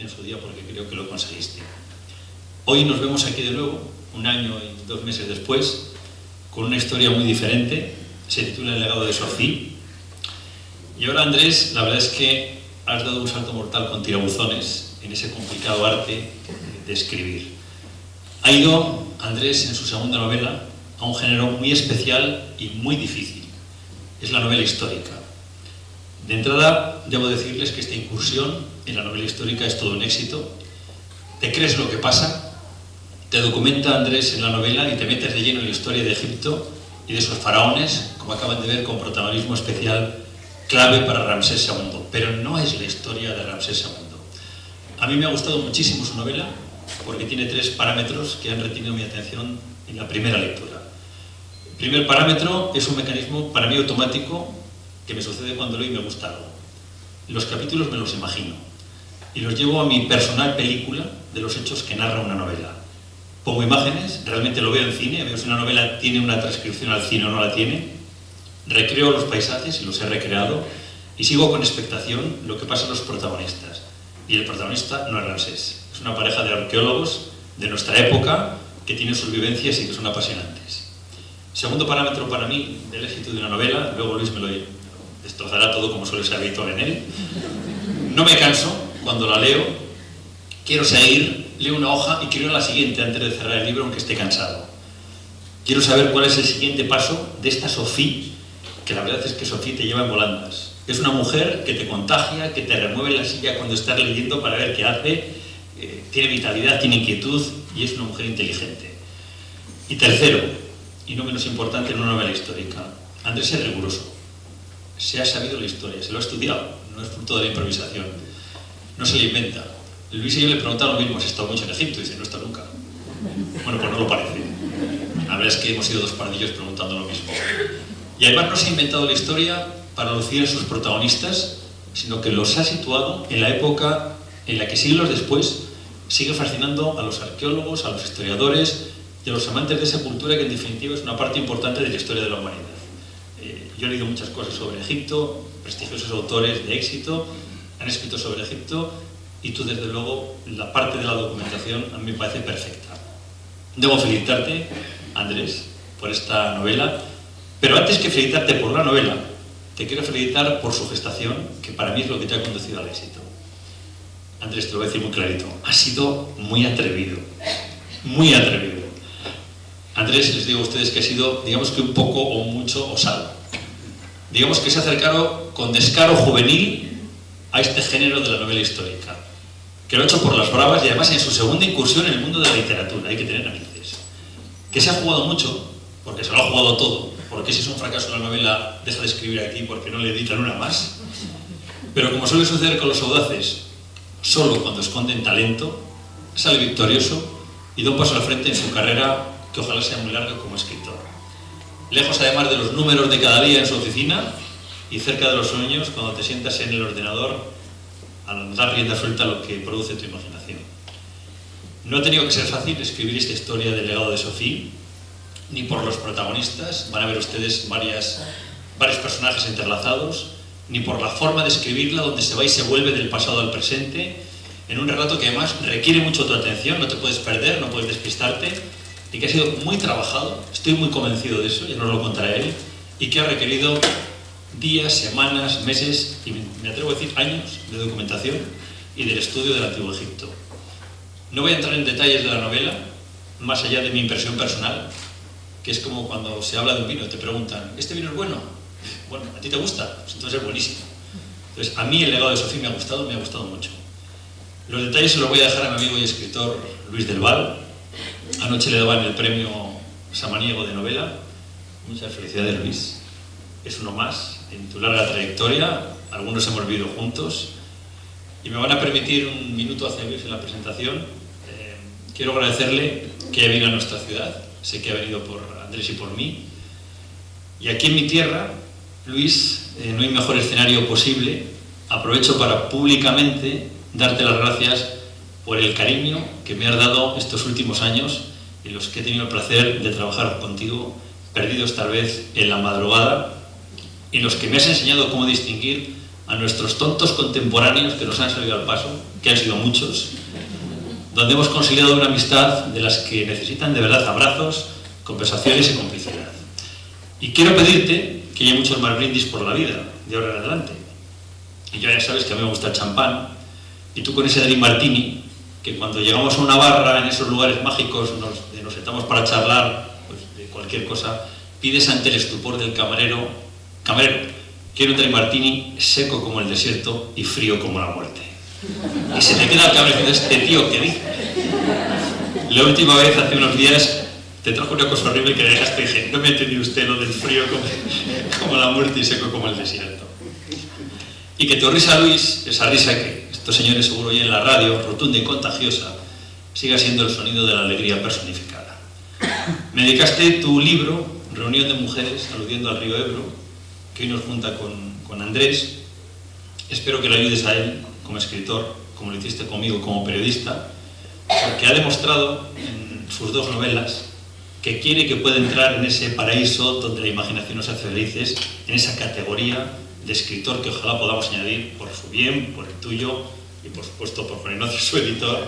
felicité en su día porque creo que lo conseguiste. Hoy nos vemos aquí de nuevo, 1 año y 2 meses después, con una historia muy diferente. Se titula El legado de Sofía. Y ahora, Andrés, la verdad es que has dado un salto mortal con tirabuzones en ese complicado arte de escribir. Ha ido Andrés, en su segunda novela, a un género muy especial y muy difícil. Es la novela histórica. De entrada, debo decirles que esta incursión en la novela histórica es todo un éxito. Te crees lo que pasa, te documenta Andrés en la novela y te metes de lleno en la historia de Egipto y de sus faraones, como acaban de ver, con protagonismo especial clave para Ramsés II. Pero no es la historia de Ramsés II. A mí me ha gustado muchísimo su novela porque tiene 3 parámetros que han retenido mi atención en la primera lectura. El primer parámetro es un mecanismo para mí automático que me sucede cuando leo y me gusta algo. Los capítulos me los imagino y los llevo a mi personal película de los hechos que narra una novela. Pongo imágenes, realmente lo veo en cine, veo si una novela tiene una transcripción al cine o no la tiene, recreo los paisajes y los he recreado y sigo con expectación lo que pasa a los protagonistas. Y el protagonista no es Ramsés, es una pareja de arqueólogos de nuestra época que tienen sus vivencias y que son apasionantes. Segundo parámetro para mí del éxito de una novela, luego Luis me lo destrozará todo como suele ser habitual en él. No me canso cuando la leo, quiero seguir, leo una hoja y quiero ir a la siguiente antes de cerrar el libro aunque esté cansado. Quiero saber cuál es el siguiente paso de esta Sofía, que la verdad es que Sofía te lleva en volandas. Es una mujer que te contagia, que te remueve la silla cuando estás leyendo para ver qué hace, tiene vitalidad, tiene inquietud y es una mujer inteligente. Y tercero, y no menos importante en una novela histórica, Andrés es riguroso. Se ha sabido la historia, se lo ha estudiado, no es fruto de la improvisación, no se le inventa. Luis y yo le preguntaron lo mismo, ¿has estado mucho en Egipto? Y dice, no he estado nunca. Bueno, pues no lo parece. La verdad es que hemos sido 2 pardillos preguntando lo mismo. Y además no se ha inventado la historia para lucir a sus protagonistas, sino que los ha situado en la época en la que siglos después sigue fascinando a los arqueólogos, a los historiadores y a los amantes de esa cultura que en definitiva es una parte importante de la historia de la humanidad. Yo he leído muchas cosas sobre Egipto, prestigiosos autores de éxito han escrito sobre Egipto y tú desde luego la parte de la documentación a mí me parece perfecta. Debo felicitarte, Andrés, por esta novela, pero antes que felicitarte por la novela, te quiero felicitar por su gestación, que para mí es lo que te ha conducido al éxito. Andrés, te lo voy a decir muy clarito, has sido muy atrevido, muy atrevido. Andrés, les digo a ustedes que ha sido, digamos que un poco o mucho osado. Digamos que se ha acercado con descaro juvenil a este género de la novela histórica, que lo ha hecho por las bravas y además en su segunda incursión en el mundo de la literatura, hay que tener narices. Que se ha jugado mucho, porque se lo ha jugado todo, porque si es un fracaso la novela deja de escribir aquí porque no le editan una más, pero como suele suceder con los audaces, solo cuando esconden talento, sale victorioso y da un paso al frente en su carrera que ojalá sea muy larga como escritor. Lejos además de los números de cada día en su oficina y cerca de los sueños cuando te sientas en el ordenador a dar rienda suelta a lo que produce tu imaginación. No ha tenido que ser fácil escribir esta historia del legado de Sofía, ni por los protagonistas, van a ver ustedes varios personajes entrelazados, ni por la forma de escribirla, donde se va y se vuelve del pasado al presente, en un relato que además requiere mucho tu atención, no te puedes perder, no puedes despistarte, y que ha sido muy trabajado, estoy muy convencido de eso, ya nos lo contará él, y que ha requerido días, semanas, meses, y me atrevo a decir años de documentación y del estudio del Antiguo Egipto. No voy a entrar en detalles de la novela, más allá de mi impresión personal, que es como cuando se habla de un vino y te preguntan, ¿este vino es bueno? Bueno, ¿a ti te gusta? Pues entonces es buenísimo. Entonces, a mí el legado de Sofía me ha gustado mucho. Los detalles se los voy a dejar a mi amigo y escritor Luis del Val. Anoche le daban el premio Samaniego de novela. Muchas felicidades, Luis. Es uno más en tu larga trayectoria. Algunos hemos vivido juntos. Y me van a permitir un minuto hacia Luis en la presentación. Quiero agradecerle que haya venido a nuestra ciudad. Sé que ha venido por Andrés y por mí. Y aquí en mi tierra, Luis, no hay mejor escenario posible. Aprovecho para públicamente darte las gracias por el cariño que me has dado estos últimos años en los que he tenido el placer de trabajar contigo, perdidos tal vez en la madrugada, en los que me has enseñado cómo distinguir a nuestros tontos contemporáneos que nos han salido al paso que han sido muchos, donde hemos consolidado una amistad de las que necesitan de verdad abrazos, conversaciones y complicidad. Y quiero pedirte que haya muchos más brindis por la vida, de ahora en adelante. Y ya sabes que a mí me gusta el champán, y tú con ese Dream Martini, que cuando llegamos a una barra en esos lugares mágicos nos sentamos para charlar pues, de cualquier cosa, pides ante el estupor del camarero, quiero un Dream Martini seco como el desierto y frío como la muerte. Y se te queda el cabrón diciendo, este tío, ¿qué dice? La última vez, hace unos días, te trajo una cosa horrible que dejaste y dije, no me entendió usted lo del frío como la muerte y seco como el desierto. Y que tu risa, Luis, esa risa que estos señores seguro oyen en la radio, rotunda y contagiosa, siga siendo el sonido de la alegría personificada. Me dedicaste tu libro, Reunión de Mujeres, aludiendo al río Ebro, que hoy nos junta con Andrés. Espero que le ayudes a él como escritor, como lo hiciste conmigo como periodista, porque ha demostrado en sus dos novelas que quiere que pueda entrar en ese paraíso donde la imaginación nos hace felices, en esa categoría de escritor que ojalá podamos añadir por su bien, por el tuyo y por supuesto por Juan Ignacio, su editor,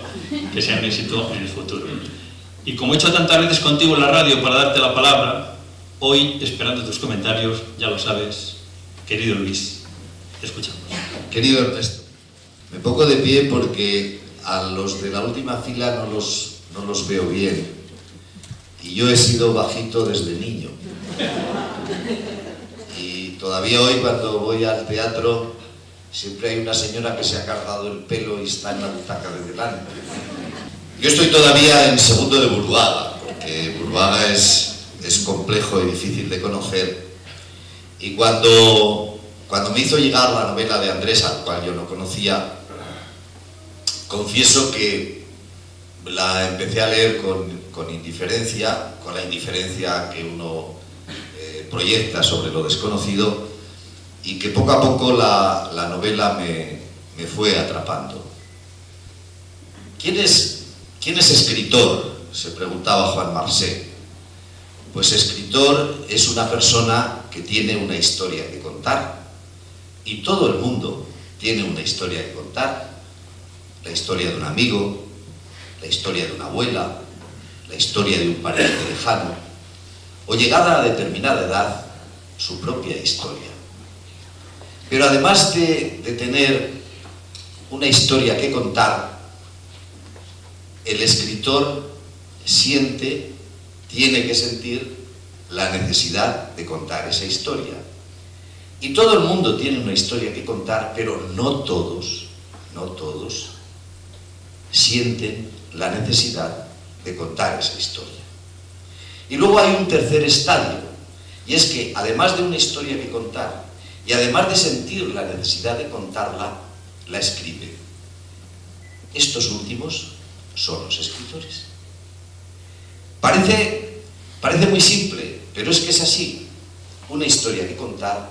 que sea un éxito en el futuro. Y como he hecho tantas veces contigo en la radio para darte la palabra, hoy, esperando tus comentarios, ya lo sabes, querido Luis, te escuchamos. Querido Ernesto, me pongo de pie porque a los de la última fila no los veo bien. Y yo he sido bajito desde niño. Y todavía hoy cuando voy al teatro siempre hay una señora que se ha cargado el pelo y está en la butaca de delante. Yo estoy todavía en segundo de Burbuaga, porque Burbuaga es complejo y difícil de conocer. Y cuando me hizo llegar la novela de Andrés, al cual yo no conocía, confieso que la empecé a leer con indiferencia, con la indiferencia que uno proyecta sobre lo desconocido, y que poco a poco la novela me fue atrapando. ¿Quién es escritor?, se preguntaba Juan Marcé. Pues escritor es una persona que tiene una historia que contar, y todo el mundo tiene una historia que contar. La historia de un amigo, la historia de una abuela, la historia de un pariente lejano, o llegada a determinada edad, su propia historia. Pero además de tener una historia que contar, el escritor tiene que sentir la necesidad de contar esa historia. Y todo el mundo tiene una historia que contar, pero no todos sienten la necesidad de contar esa historia. Y luego hay un tercer estadio, y es que además de una historia que contar, y además de sentir la necesidad de contarla, la escribe. Estos últimos son los escritores. Parece muy simple, pero es que es así. Una historia que contar,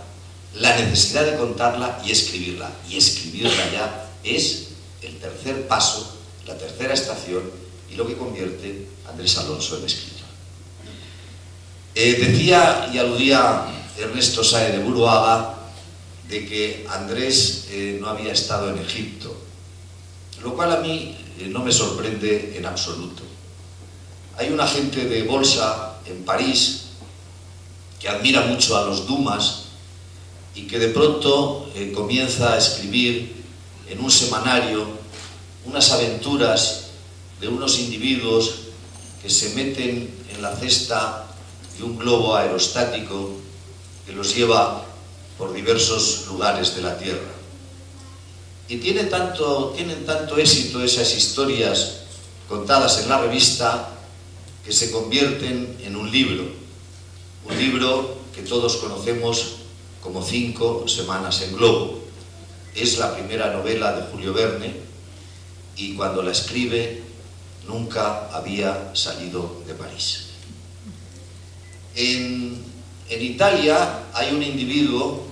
la necesidad de contarla y escribirla. Y escribirla ya es el tercer paso, la tercera estación, y lo que convierte a Andrés Alonso en escritor. Decía y aludía Ernesto Sáez de Buruaga de que Andrés no había estado en Egipto, lo cual a mí no me sorprende en absoluto. Hay un agente de bolsa en París que admira mucho a los Dumas y que de pronto comienza a escribir en un semanario unas aventuras de unos individuos que se meten en la cesta de un globo aerostático que los lleva por diversos lugares de la Tierra. Y tienen tanto éxito esas historias contadas en la revista que se convierten en un libro que todos conocemos como 5 semanas en globo. Es la primera novela de Julio Verne y cuando la escribe nunca había salido de París. En Italia hay un individuo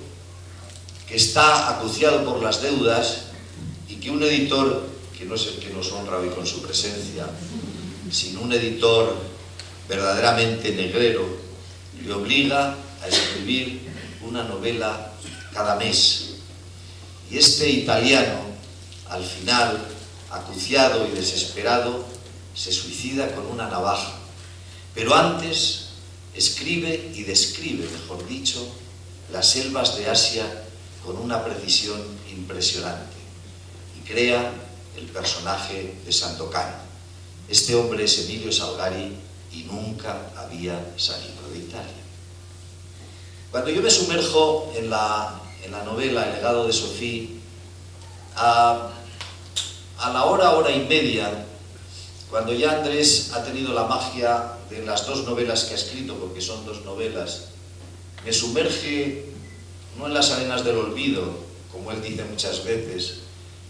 que está acuciado por las deudas y que un editor, que no es el que nos honra hoy con su presencia, sino un editor verdaderamente negrero, le obliga a escribir una novela cada mes. Y este italiano, al final, acuciado y desesperado, se suicida con una navaja. Pero antes escribe y describe, mejor dicho, las selvas de Asia con una precisión impresionante y crea el personaje de Sandokan. Este hombre es Emilio Salgari y nunca había salido de Italia. Cuando yo me sumerjo en la novela El legado de Sophie, a la hora y media, cuando ya Andrés ha tenido la magia de las dos novelas que ha escrito, porque son dos novelas, me sumerge no en las arenas del olvido, como él dice muchas veces,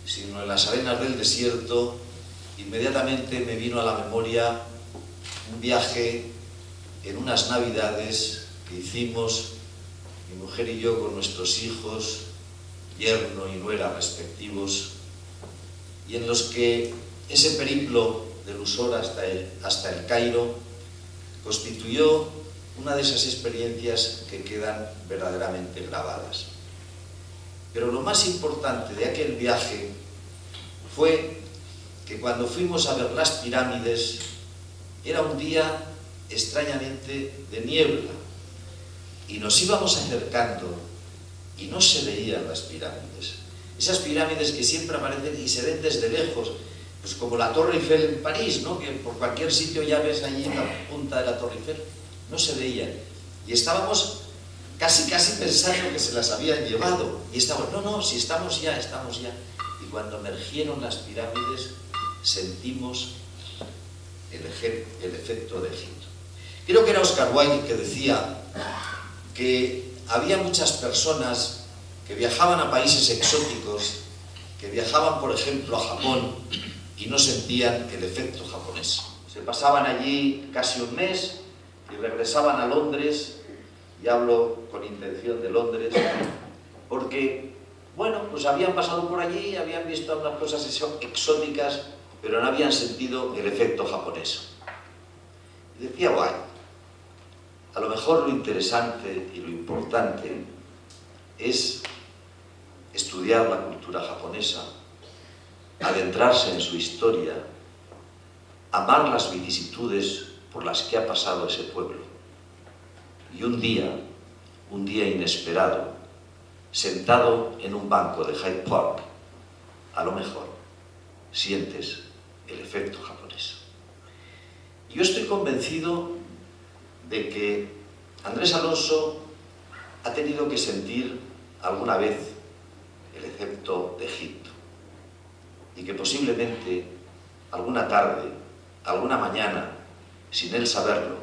sino en las arenas del desierto. Inmediatamente me vino a la memoria un viaje en unas navidades que hicimos mi mujer y yo con nuestros hijos, yerno y nuera respectivos, y en los que ese periplo de Lusor hasta el Cairo constituyó una de esas experiencias que quedan verdaderamente grabadas. Pero lo más importante de aquel viaje fue que cuando fuimos a ver las pirámides era un día extrañamente de niebla y nos íbamos acercando y no se veían las pirámides. Esas pirámides que siempre aparecen y se ven desde lejos, pues como la Torre Eiffel en París, ¿no? Que por cualquier sitio ya ves allí la punta de la Torre Eiffel, no se veían. Y estábamos casi pensando que se las habían llevado. Y estábamos, no, si estamos ya. Y cuando emergieron las pirámides, sentimos el efecto de Egipto. Creo que era Oscar Wilde que decía que había muchas personas que viajaban a países exóticos, que viajaban, por ejemplo, a Japón, y no sentían el efecto japonés. Se pasaban allí casi un mes y regresaban a Londres, y hablo con intención de Londres, porque, bueno, pues habían pasado por allí, habían visto unas cosas exóticas, pero no habían sentido el efecto japonés. Y decía Wilde, a lo mejor lo interesante y lo importante es estudiar la cultura japonesa, adentrarse en su historia, amar las vicisitudes por las que ha pasado ese pueblo. Y un día inesperado, sentado en un banco de Hyde Park, a lo mejor sientes el efecto japonés. Yo estoy convencido de que Andrés Alonso ha tenido que sentir alguna vez el efecto de Egipto y que posiblemente alguna tarde, alguna mañana, sin él saberlo,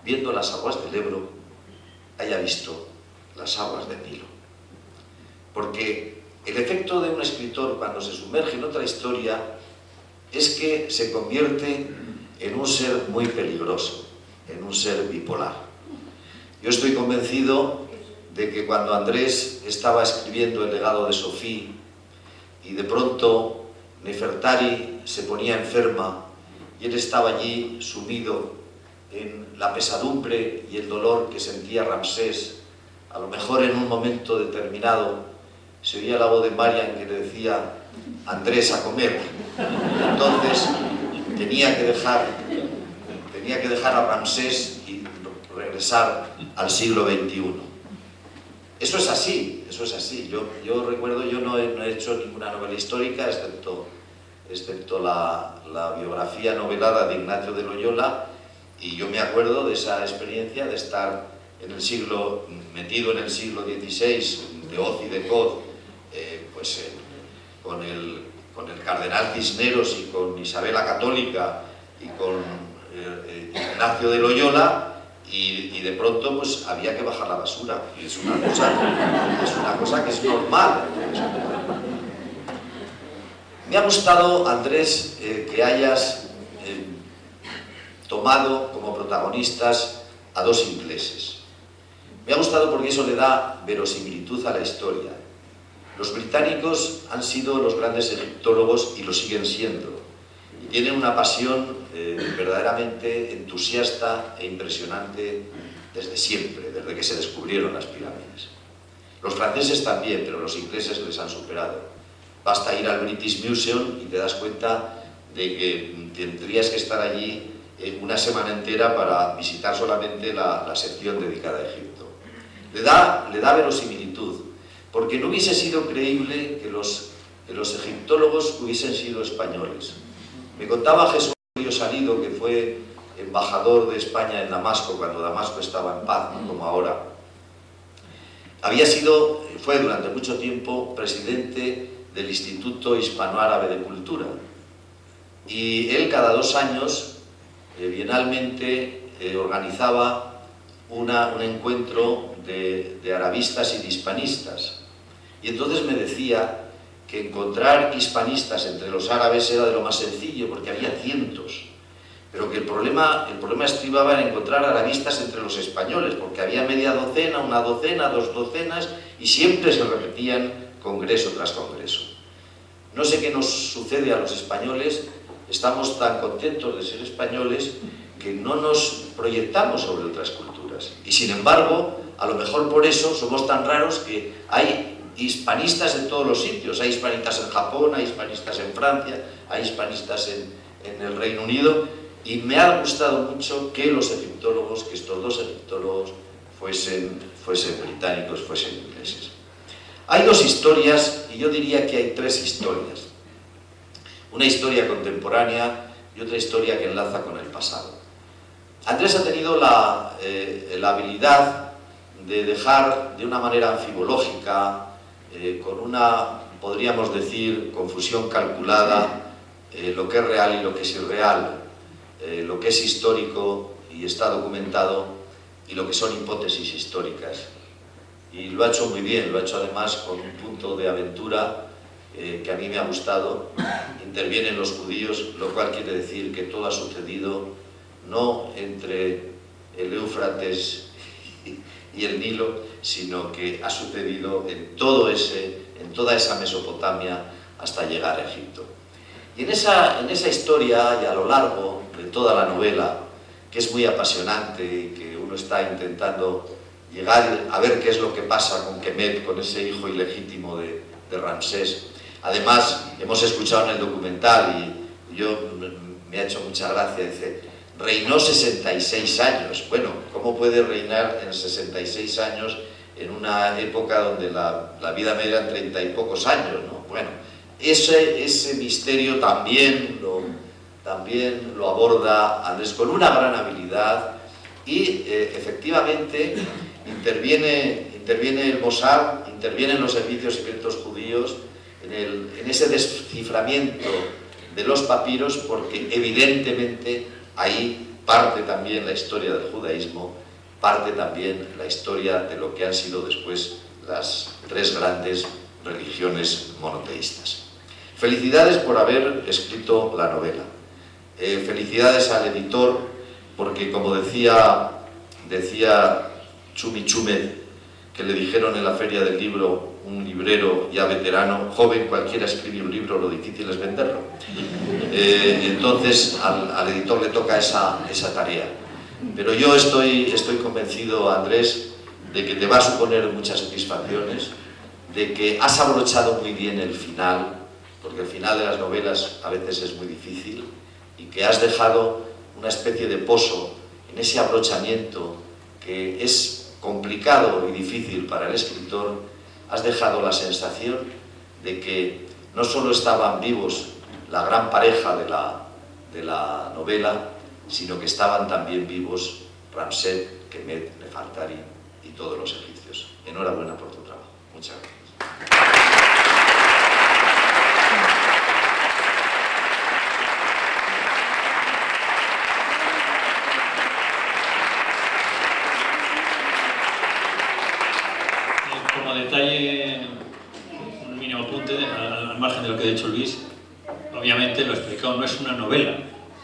viendo las aguas del Ebro, haya visto las aguas del Nilo. Porque el efecto de un escritor cuando se sumerge en otra historia es que se convierte en un ser muy peligroso, en un ser bipolar. Yo estoy convencido de que cuando Andrés estaba escribiendo El legado de Sophie y de pronto Nefertari se ponía enferma y él estaba allí sumido en la pesadumbre y el dolor que sentía Ramsés, a lo mejor en un momento determinado se oía la voz de Marian que le decía: Andrés, a comer. Entonces tenía que dejar a Ramsés y regresar al siglo XXI. Eso es así. Yo recuerdo, yo no he hecho ninguna novela histórica, excepto la biografía novelada de Ignacio de Loyola, y yo me acuerdo de esa experiencia de estar metido en el siglo XVI, de hoz y de coz, con el cardenal Cisneros y con Isabel la Católica y con Ignacio de Loyola, y de pronto pues había que bajar la basura, y es una cosa que es normal. Me ha gustado, Andrés, que hayas tomado como protagonistas a dos ingleses. Me ha gustado porque eso le da verosimilitud a la historia. Los británicos han sido los grandes egiptólogos y lo siguen siendo. Y tienen una pasión verdaderamente entusiasta e impresionante desde siempre, desde que se descubrieron las pirámides. Los franceses también, pero los ingleses les han superado. Basta ir al British Museum y te das cuenta de que tendrías que estar allí una semana entera para visitar solamente la sección dedicada a Egipto. Le da verosimilitud, porque no hubiese sido creíble que los egiptólogos hubiesen sido españoles. Me contaba Jesús Salido, que fue embajador de España en Damasco, cuando Damasco estaba en paz, ¿no? Como ahora. Fue durante mucho tiempo presidente del Instituto Hispano-Árabe de Cultura. Y él cada 2 años, bienalmente, organizaba un encuentro de arabistas y de hispanistas. Y entonces me decía que encontrar hispanistas entre los árabes era de lo más sencillo, porque había cientos, pero que el problema estribaba en encontrar arabistas entre los españoles, porque había media docena, una docena, 2 docenas, y siempre se repetían congreso tras congreso. No sé qué nos sucede a los españoles, estamos tan contentos de ser españoles que no nos proyectamos sobre otras culturas, y sin embargo, a lo mejor por eso somos tan raros que hay hispanistas en todos los sitios. Hay hispanistas en Japón, hay hispanistas en Francia, hay hispanistas en el Reino Unido, y me ha gustado mucho que los egiptólogos, que estos 2 egiptólogos fuesen británicos, fuesen ingleses. Hay 2 historias, y yo diría que hay 3 historias. Una historia contemporánea y otra historia que enlaza con el pasado. Andrés ha tenido la habilidad de dejar de una manera anfibológica, con una, podríamos decir, confusión calculada, lo que es real y lo que es irreal, lo que es histórico y está documentado y lo que son hipótesis históricas. Y lo ha hecho muy bien, lo ha hecho además con un punto de aventura que a mí me ha gustado. Intervienen los judíos, lo cual quiere decir que todo ha sucedido no entre el Éufrates y el Nilo, sino que ha sucedido en toda esa Mesopotamia hasta llegar a Egipto. Y en esa historia, y a lo largo de toda la novela, que es muy apasionante y que uno está intentando llegar a ver qué es lo que pasa con Kemet, con ese hijo ilegítimo de Ramsés. Además, hemos escuchado en el documental, y me ha hecho mucha gracia, dice: reinó 66 años. Bueno, ¿cómo puede reinar en 66 años en una época donde la vida media eran 30 y pocos años, ¿no? Bueno, ese misterio también lo aborda Andrés con una gran habilidad, y efectivamente interviene el Mossad, intervienen los servicios secretos judíos en ese desciframiento de los papiros, porque evidentemente ahí parte también la historia del judaísmo, parte también la historia de lo que han sido después las 3 grandes religiones monoteístas. Felicidades por haber escrito la novela. Felicidades al editor, porque como decía Chumi Chumed, que le dijeron en la feria del libro, un librero ya veterano: joven, cualquiera escribe un libro, lo difícil es venderlo. Entonces al editor le toca esa tarea. Pero yo estoy convencido, Andrés, de que te va a suponer muchas satisfacciones, de que has abrochado muy bien el final, porque el final de las novelas a veces es muy difícil, y que has dejado una especie de pozo en ese abrochamiento que es complicado y difícil para el escritor. Has dejado la sensación de que no solo estaban vivos la gran pareja de la novela, sino que estaban también vivos Ramsés, Kemet, Nefertari y todos los egipcios. Enhorabuena por tu trabajo. Muchas gracias. Como detalle, un mínimo apunte al margen de lo que ha dicho Luis, obviamente lo he explicado, no es una novela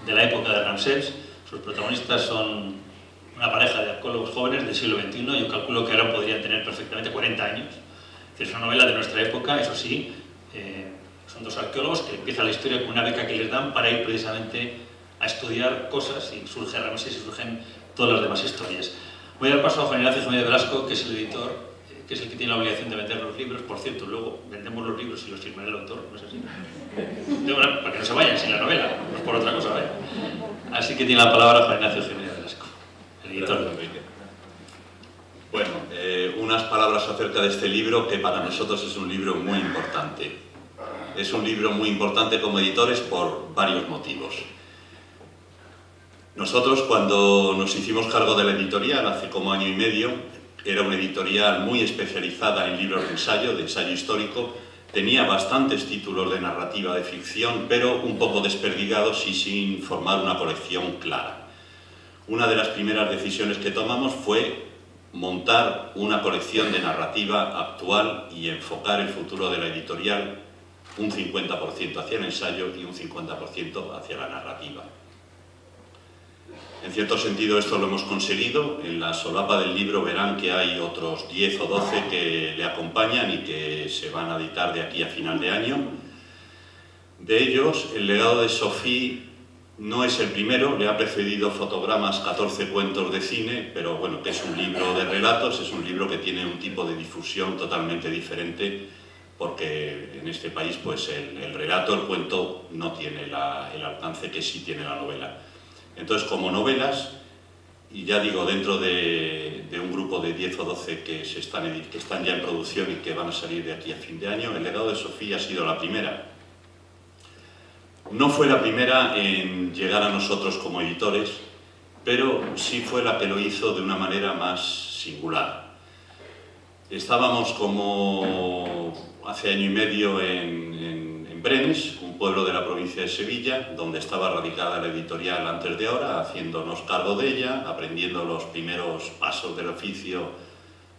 de la época de Ramsés. Sus protagonistas son una pareja de arqueólogos jóvenes del siglo XXI. Yo calculo que ahora podrían tener perfectamente 40 años. Es una novela de nuestra época, eso sí. Son 2 arqueólogos que empiezan la historia con una beca que les dan para ir precisamente a estudiar cosas, y surge Ramsés y surgen todas las demás historias. Voy a dar paso a Juan Ignacio Jiménez Velasco, que es el editor, que es el que tiene la obligación de vender los libros. Por cierto, luego vendemos los libros y los firma el autor, ¿no es así? Para que no se vayan sin la novela, no es por otra cosa, ¿vale? Así que tiene la palabra Juan Ignacio Jiménez Velasco, el editor de Enrique. Bueno, unas palabras acerca de este libro, que para nosotros es un libro muy importante. Es un libro muy importante como editores por varios motivos. Nosotros, cuando nos hicimos cargo de la editorial hace como año y medio, era una editorial muy especializada en libros de ensayo histórico, tenía bastantes títulos de narrativa de ficción, pero un poco desperdigados y sin formar una colección clara. Una de las primeras decisiones que tomamos fue montar una colección de narrativa actual y enfocar el futuro de la editorial un 50% hacia el ensayo y un 50% hacia la narrativa. En cierto sentido esto lo hemos conseguido. En la solapa del libro verán que hay otros 10 o 12 que le acompañan y que se van a editar de aquí a final de año. De ellos, El legado de Sophie no es el primero, le ha precedido Fotogramas, 14 cuentos de cine, pero bueno, que es un libro de relatos, es un libro que tiene un tipo de difusión totalmente diferente, porque en este país pues el relato, el cuento, no tiene el alcance que sí tiene la novela. Entonces, como novelas, y ya digo, dentro de un grupo de 10 o 12 que están ya en producción y que van a salir de aquí a fin de año, El legado de Sophie ha sido la primera. No fue la primera en llegar a nosotros como editores, pero sí fue la que lo hizo de una manera más singular. Estábamos como hace año y medio en Brenes, un pueblo de la provincia de Sevilla, donde estaba radicada la editorial antes de ahora, haciéndonos cargo de ella, aprendiendo los primeros pasos del oficio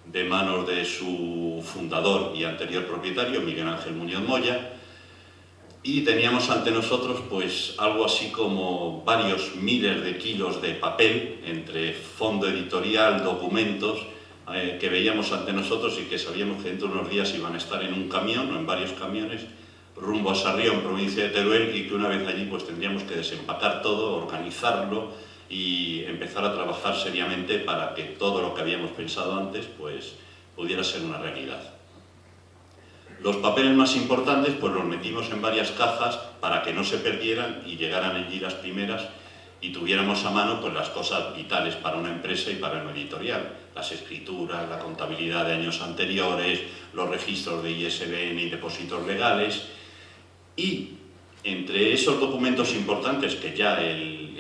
de manos de su fundador y anterior propietario, Miguel Ángel Muñoz Moya, y teníamos ante nosotros pues algo así como varios miles de kilos de papel, entre fondo editorial, documentos, que veíamos ante nosotros y que sabíamos que dentro de unos días iban a estar en un camión o en varios camiones rumbo a Sarrión, provincia de Teruel, y que una vez allí pues tendríamos que desempacar todo, organizarlo y empezar a trabajar seriamente para que todo lo que habíamos pensado antes pues pudiera ser una realidad. Los papeles más importantes pues los metimos en varias cajas para que no se perdieran y llegaran allí las primeras y tuviéramos a mano pues las cosas vitales para una empresa y para una editorial, las escrituras, la contabilidad de años anteriores, los registros de ISBN y depósitos legales. Y entre esos documentos importantes que ya el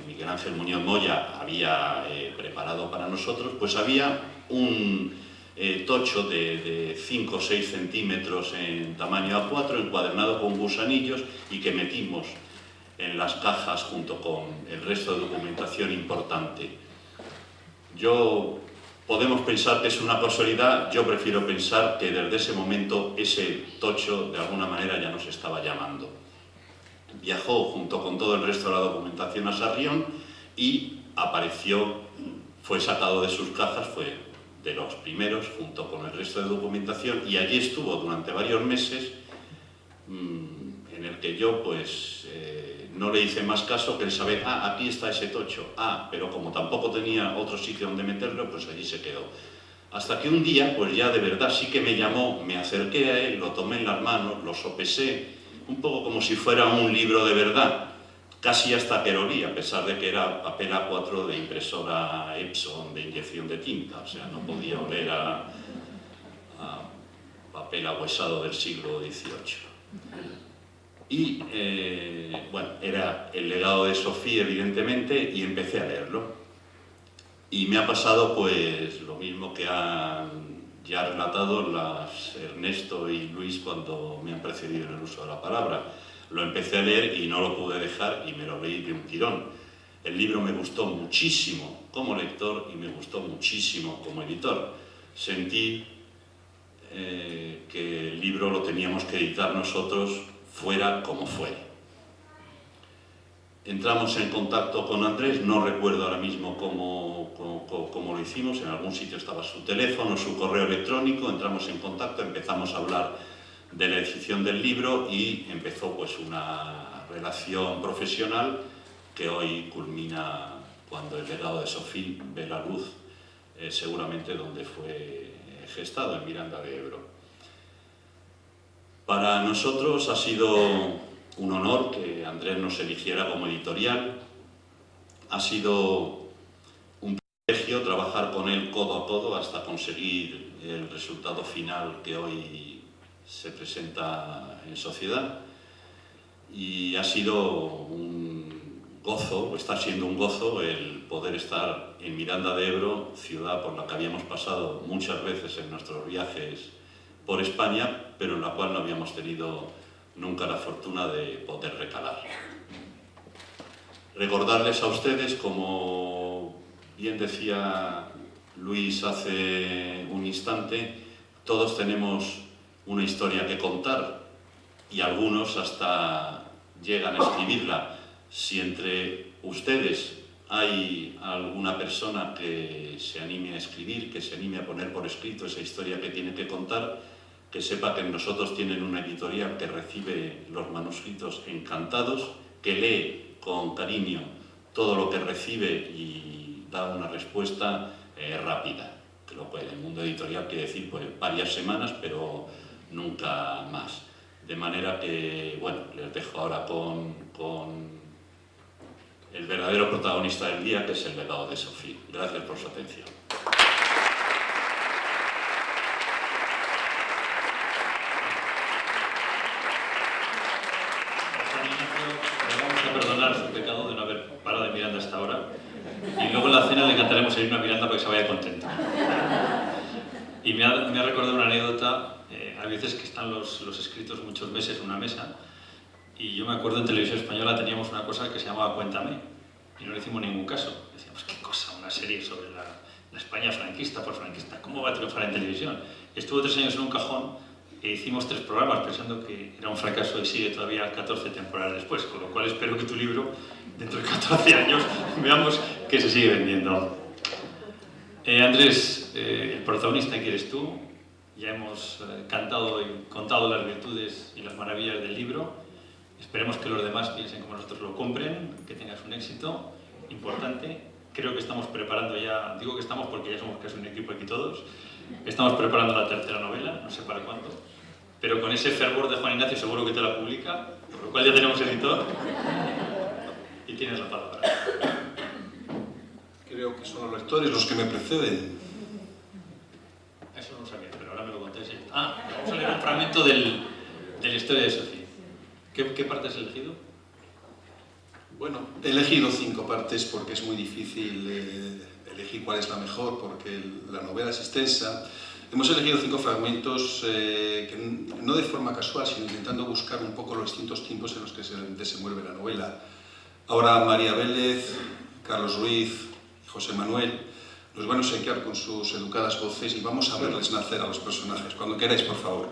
Miguel Ángel Muñoz Moya había preparado para nosotros, pues había un tocho de 5 o 6 centímetros en tamaño A4, encuadernado con gusanillos y que metimos en las cajas junto con el resto de documentación importante. Podemos pensar que es una casualidad, yo prefiero pensar que desde ese momento ese tocho de alguna manera ya nos estaba llamando. Viajó junto con todo el resto de la documentación a Sarrión y apareció, fue sacado de sus cajas, fue de los primeros junto con el resto de documentación y allí estuvo durante varios meses en el que yo pues no le hice más caso que el saber, aquí está ese tocho, pero como tampoco tenía otro sitio donde meterlo, pues allí se quedó. Hasta que un día, pues ya de verdad sí que me llamó, me acerqué a él, lo tomé en las manos, lo sopesé, un poco como si fuera un libro de verdad, casi hasta que lo olí, a pesar de que era papel A4 de impresora Epson de inyección de tinta, o sea, no podía oler a papel ahuesado del siglo XVIII. Y bueno, era El legado de Sophie, evidentemente, y empecé a leerlo. Y me ha pasado pues lo mismo que han ya relatado Ernesto y Luis cuando me han precedido en el uso de la palabra. Lo empecé a leer y no lo pude dejar y me lo leí de un tirón. El libro me gustó muchísimo como lector y me gustó muchísimo como editor. Sentí que el libro lo teníamos que editar nosotros fuera como fuera. Entramos en contacto con Andrés, no recuerdo ahora mismo cómo lo hicimos, en algún sitio estaba su teléfono, su correo electrónico, entramos en contacto, empezamos a hablar de la edición del libro y empezó pues una relación profesional que hoy culmina cuando El legado de Sophie ve la luz, seguramente donde fue gestado en Miranda de Ebro. Para nosotros ha sido un honor que Andrés nos eligiera como editorial. Ha sido un privilegio trabajar con él codo a codo hasta conseguir el resultado final que hoy se presenta en sociedad. Y ha sido un gozo, o está siendo un gozo, el poder estar en Miranda de Ebro, ciudad por la que habíamos pasado muchas veces en nuestros viajes por España, pero en la cual no habíamos tenido nunca la fortuna de poder recalar. Recordarles a ustedes, como bien decía Luis hace un instante, todos tenemos una historia que contar y algunos hasta llegan a escribirla. Si entre ustedes hay alguna persona que se anime a escribir, que se anime a poner por escrito esa historia que tiene que contar, que sepa que nosotros tienen una editorial que recibe los manuscritos encantados, que lee con cariño todo lo que recibe y da una respuesta rápida. Que lo puede, el mundo editorial quiere decir pues, varias semanas, pero nunca más. De manera que, bueno, les dejo ahora con el verdadero protagonista del día, que es el legado de Sofía. Gracias por su atención. Perdonar su pecado de no haber parado de Miranda hasta ahora, y luego en la cena le cantaremos el himno a Miranda para que se vaya contento. Y me ha recordado una anécdota. Hay veces que están los escritos muchos meses en una mesa, y yo me acuerdo en Televisión Española teníamos una cosa que se llamaba Cuéntame, y no le hicimos ningún caso. Decíamos, ¿qué cosa? Una serie sobre la España franquista por franquista, ¿cómo va a triunfar en televisión? Estuvo 3 años en un cajón. E hicimos 3 programas pensando que era un fracaso y sigue todavía 14 temporadas después, con lo cual espero que tu libro, dentro de 14 años, veamos que se sigue vendiendo. Andrés, el protagonista que eres tú. Ya hemos cantado y contado las virtudes y las maravillas del libro. Esperemos que los demás piensen como nosotros lo compren, que tengas un éxito importante. Creo que estamos preparando ya, digo que estamos porque ya somos casi un equipo aquí todos. Estamos preparando la 3ª novela, no sé para cuándo, pero con ese fervor de Juan Ignacio seguro que te la publica, por lo cual ya tenemos editor y tienes la palabra. Creo que son los lectores los que me preceden. Eso no lo sabía, pero ahora me lo contáis. Vamos a leer un fragmento de la historia de Sofía. ¿Qué parte has elegido? Bueno, he elegido 5 partes porque es muy difícil elegir cuál es la mejor, porque la novela es extensa. Hemos elegido 5 fragmentos que no de forma casual, sino intentando buscar un poco los distintos tiempos en los que se desenvuelve la novela. Ahora María Vélez, Carlos Ruiz y José Manuel nos van a obsequiar con sus educadas voces y vamos a verles nacer a los personajes. Cuando queráis, por favor.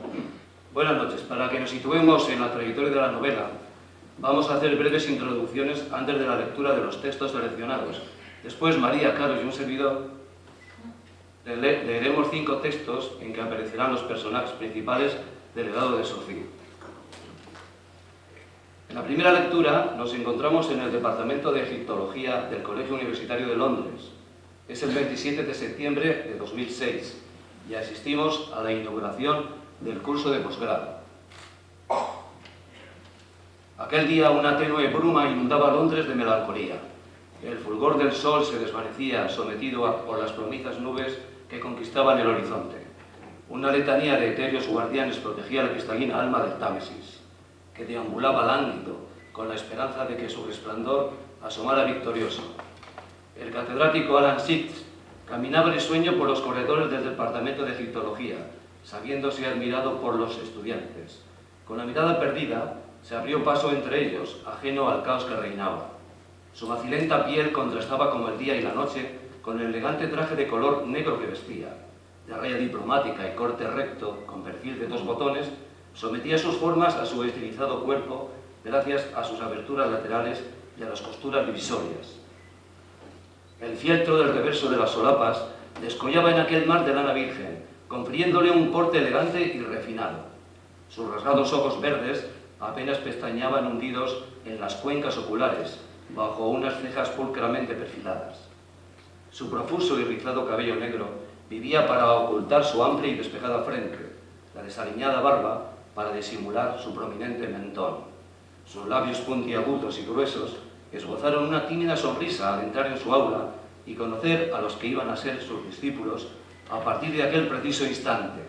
Buenas noches. Para que nos situemos en la trayectoria de la novela, vamos a hacer breves introducciones antes de la lectura de los textos seleccionados. Después, María, Carlos y un servidor leeremos 5 textos en que aparecerán los personajes principales del legado de Sofía. En la primera lectura nos encontramos en el Departamento de Egiptología del Colegio Universitario de Londres. Es el 27 de septiembre de 2006 y asistimos a la inauguración del curso de posgrado. Aquel día una tenue bruma inundaba Londres de melancolía. El fulgor del sol se desvanecía sometido por las plomizas nubes que conquistaban el horizonte. Una letanía de etéreos guardianes protegía la cristalina alma del Támesis, que deambulaba lánguido con la esperanza de que su resplandor asomara victorioso. El catedrático Alan Sitz caminaba risueño por los corredores del Departamento de Egiptología, sabiéndose admirado por los estudiantes. Con la mirada perdida, se abrió paso entre ellos, ajeno al caos que reinaba. Su macilenta piel contrastaba como el día y la noche con el elegante traje de color negro que vestía. De raya diplomática y corte recto, con perfil de 2 botones, sometía sus formas a su estilizado cuerpo gracias a sus aberturas laterales y a las costuras divisorias. El fieltro del reverso de las solapas descollaba en aquel mar de lana virgen, confiriéndole un porte elegante y refinado. Sus rasgados ojos verdes apenas pestañeaban hundidos en las cuencas oculares, bajo unas cejas pulcramente perfiladas. Su profuso y rizado cabello negro Vivía para ocultar su amplia y despejada frente, la desaliñada barba para disimular su prominente mentón. Sus labios puntiagudos y gruesos esbozaron una tímida sonrisa al entrar en su aula y conocer a los que iban a ser sus discípulos a partir de aquel preciso instante.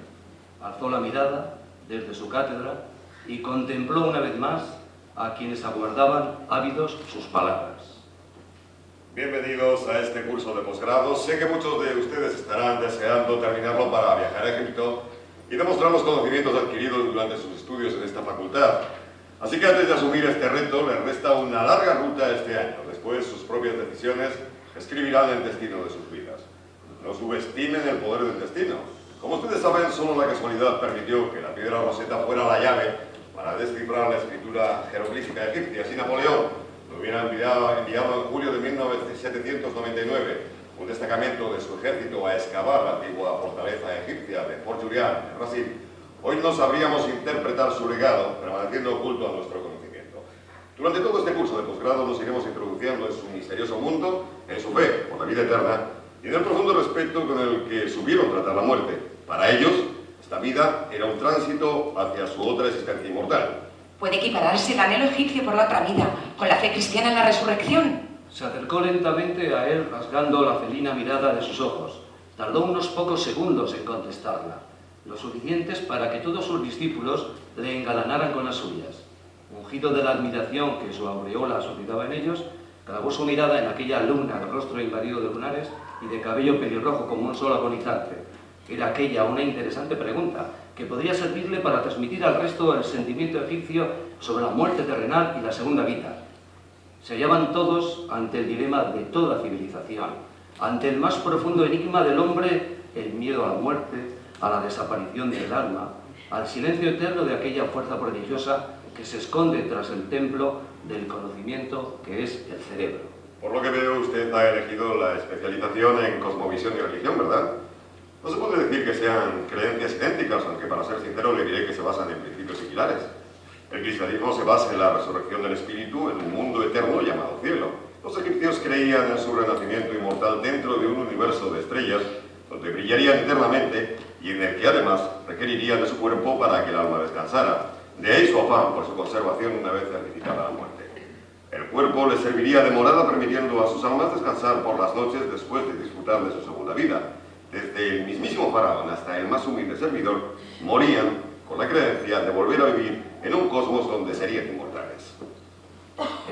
Alzó la mirada desde su cátedra y contempló una vez más a quienes aguardaban ávidos sus palabras. Bienvenidos a este curso de posgrado. Sé que muchos de ustedes estarán deseando terminarlo para viajar a Egipto y demostrar los conocimientos adquiridos durante sus estudios en esta facultad. Así que antes de asumir este reto, les resta una larga ruta este año. Después, sus propias decisiones escribirán el destino de sus vidas. No subestimen el poder del destino. Como ustedes saben, solo la casualidad permitió que la piedra Rosetta fuera la llave para descifrar la escritura jeroglífica egipcia. Si Napoleón lo hubiera enviado en julio de 1799 un destacamento de su ejército a excavar la antigua fortaleza egipcia de Fort Julián, en Brasil, hoy no sabríamos interpretar su legado, permaneciendo oculto a nuestro conocimiento. Durante todo este curso de posgrado nos iremos introduciendo en su misterioso mundo, en su fe por la vida eterna y en el profundo respeto con el que supieron tratar la muerte. Para ellos, esta vida era un tránsito hacia su otra existencia inmortal. ¿Puede equipararse el anhelo egipcio por la otra vida con la fe cristiana en la resurrección? Se acercó lentamente a él rasgando la felina mirada de sus ojos. Tardó unos pocos segundos en contestarla, lo suficientes para que todos sus discípulos le engalanaran con las suyas. Ungido de la admiración que su aureola suscitaba en ellos, clavó su mirada en aquella alumna de rostro invadido de lunares y de cabello pelirrojo como un sol agonizante. Era aquella una interesante pregunta que podría servirle para transmitir al resto el sentimiento egipcio sobre la muerte terrenal y la segunda vida. Se hallaban todos ante el dilema de toda civilización, ante el más profundo enigma del hombre, el miedo a la muerte, a la desaparición del alma, al silencio eterno de aquella fuerza prodigiosa que se esconde tras el templo del conocimiento que es el cerebro. Por lo que veo, usted ha elegido la especialización en cosmovisión y religión, ¿verdad? No se puede decir que sean creencias idénticas, aunque para ser sincero le diré que se basan en principios similares. El cristianismo se basa en la resurrección del espíritu en un mundo eterno llamado cielo. Los egipcios creían en su renacimiento inmortal dentro de un universo de estrellas donde brillarían eternamente y en el que además requerirían de su cuerpo para que el alma descansara. De ahí su afán por su conservación una vez certificada la muerte. El cuerpo les serviría de morada permitiendo a sus almas descansar por las noches después de disfrutar de su segunda vida. Desde el mismísimo faraón hasta el más humilde servidor morían con la creencia de volver a vivir en un cosmos donde serían inmortales.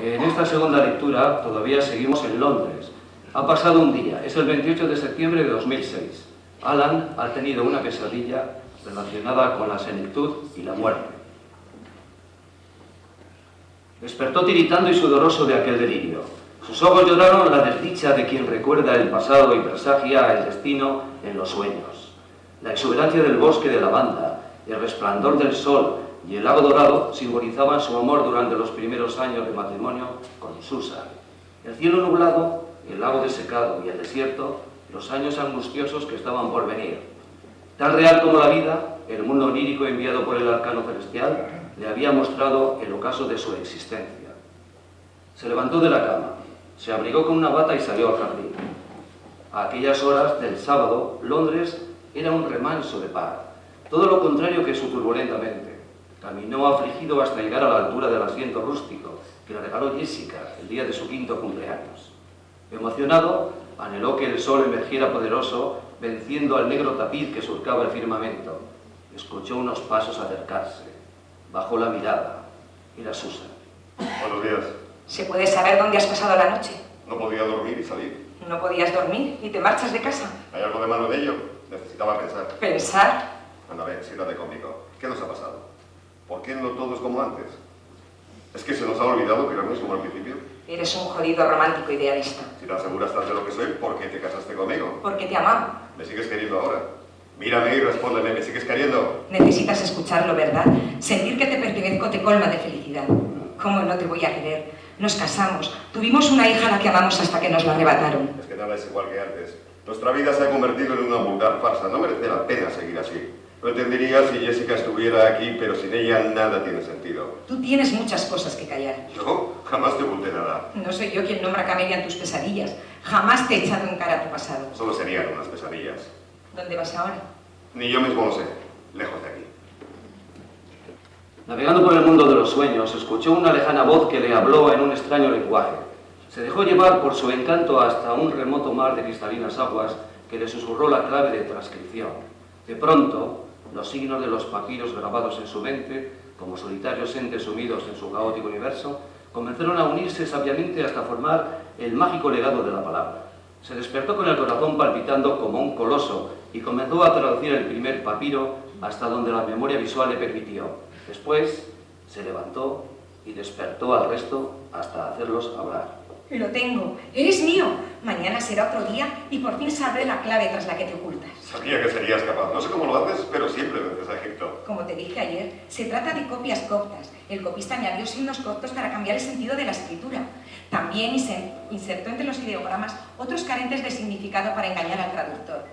En esta segunda lectura todavía seguimos en Londres. Ha pasado un día, es el 28 de septiembre de 2006. Alan ha tenido una pesadilla relacionada con la senectud y la muerte. Despertó tiritando y sudoroso de aquel delirio. Sus ojos lloraron la desdicha de quien recuerda el pasado y presagia el destino en los sueños. La exuberancia del bosque de lavanda, el resplandor del sol y el lago dorado simbolizaban su amor durante los primeros años de matrimonio con Susan. El cielo nublado, el lago desecado y el desierto, los años angustiosos que estaban por venir. Tan real como la vida, el mundo onírico enviado por el arcano celestial le había mostrado el ocaso de su existencia. Se levantó de la cama, se abrigó con una bata y salió al jardín. A aquellas horas del sábado, Londres era un remanso de paz, todo lo contrario que su turbulenta mente. Caminó afligido hasta llegar a la altura del asiento rústico que le regaló Jessica el día de su 5º cumpleaños. Emocionado, anheló que el sol emergiera poderoso, venciendo al negro tapiz que surcaba el firmamento. Escuchó unos pasos acercarse. Bajó la mirada. Era Susan. Buenos días. ¿Se puede saber dónde has pasado la noche? No podía dormir y salir. ¿No podías dormir y te marchas de casa? ¿Hay algo de malo en ello? Necesitaba pensar. ¿Pensar? Anda, ven, siéntate conmigo. ¿Qué nos ha pasado? ¿Por qué no todo es como antes? ¿Es que se nos ha olvidado querernos como al principio? Eres un jodido romántico idealista. Si te aseguras tanto de lo que soy, ¿por qué te casaste conmigo? Porque te amaba. ¿Me sigues queriendo ahora? Mírame y respóndeme, ¿me sigues queriendo? Necesitas escucharlo, ¿verdad? Sentir que te pertenezco te colma de felicidad. ¿Cómo no te voy a querer? Nos casamos, tuvimos una hija a la que amamos hasta que nos la arrebataron. Es que nada es igual que antes. Nuestra vida se ha convertido en una vulgar farsa. No merece la pena seguir así. Lo entendería si Jessica estuviera aquí, pero sin ella nada tiene sentido. Tú tienes muchas cosas que callar. ¿Yo? Jamás te oculté nada. No soy yo quien nombra Camelia en tus pesadillas. Jamás te he echado en cara tu pasado. Solo serían unas pesadillas. ¿Dónde vas ahora? Ni yo mismo lo sé, lejos de aquí. Navegando por el mundo de los sueños, escuchó una lejana voz que le habló en un extraño lenguaje. Se dejó llevar por su encanto hasta un remoto mar de cristalinas aguas que le susurró la clave de transcripción. De pronto, los signos de los papiros grabados en su mente, como solitarios entes sumidos en su caótico universo, comenzaron a unirse sabiamente hasta formar el mágico legado de la palabra. Se despertó con el corazón palpitando como un coloso y comenzó a traducir el primer papiro hasta donde la memoria visual le permitió. Después se levantó y despertó al resto hasta hacerlos hablar. Lo tengo, eres mío. Mañana será otro día y por fin sabré la clave tras la que te ocultas. Sabía que serías capaz. No sé cómo lo haces, pero siempre vences a Egipto. Como te dije ayer, se trata de copias coptas. El copista añadió signos coptos para cambiar el sentido de la escritura. También insertó entre los ideogramas otros carentes de significado para engañar al traductor.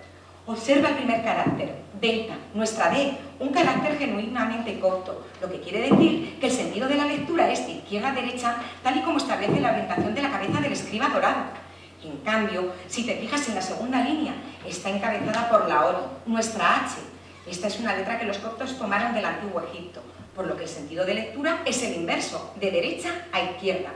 Observa el primer carácter, delta, nuestra D, un carácter genuinamente copto, lo que quiere decir que el sentido de la lectura es de izquierda a derecha, tal y como establece la orientación de la cabeza del escriba dorado. En cambio, si te fijas en la segunda línea, está encabezada por la Ori, nuestra H. Esta es una letra que los coptos tomaron del antiguo Egipto, por lo que el sentido de lectura es el inverso, de derecha a izquierda.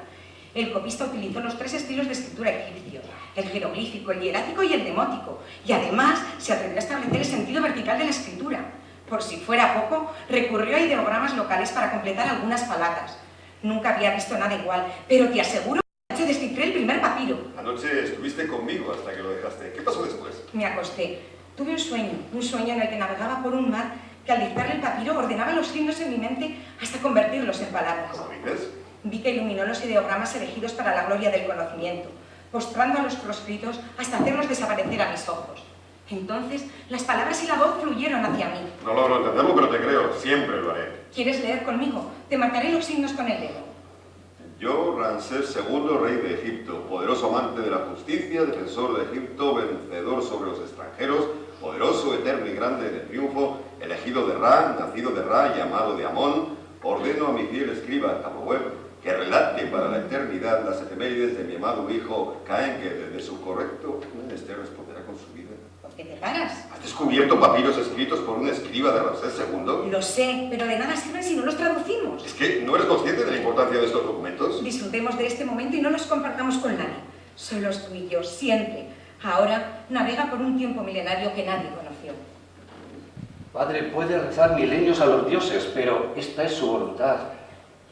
El copista utilizó los tres estilos de escritura egipcios, el jeroglífico, el hierático y el demótico, y además se atrevió a establecer el sentido vertical de la escritura. Por si fuera poco, recurrió a ideogramas locales para completar algunas palabras. Nunca había visto nada igual, pero te aseguro que anoche descifré el primer papiro. Anoche estuviste conmigo hasta que lo dejaste. ¿Qué pasó después? Me acosté. Tuve un sueño en el que navegaba por un mar que al dictarle el papiro ordenaba los signos en mi mente hasta convertirlos en palabras. ¿Cómo dices? Vi que iluminó los ideogramas elegidos para la gloria del conocimiento, postrando a los proscritos hasta hacerlos desaparecer a mis ojos. Entonces, las palabras y la voz fluyeron hacia mí. No logro entenderlo, pero te creo. Siempre lo haré. ¿Quieres leer conmigo? Te marcaré los signos con el dedo. Yo, Ramsés II, rey de Egipto, poderoso amante de la justicia, defensor de Egipto, vencedor sobre los extranjeros, poderoso, eterno y grande en el triunfo, elegido de Ra, nacido de Ra, llamado de Amón, ordeno a mi fiel escriba, Tabohueb, que relate para la eternidad las efemérides de mi amado hijo Caen, que desde su correcto menester responderá con su vida. ¿Por qué te paras? ¿Has descubierto papiros escritos por un escriba de Ramsés II? Lo sé, pero de nada sirven si no los traducimos. ¿Es que no eres consciente de la importancia de estos documentos? Disfrutemos de este momento y no los compartamos con nadie. Solos tú y yo, siempre. Ahora navega por un tiempo milenario que nadie conoció. Padre puede rezar milenios a los dioses, pero esta es su voluntad.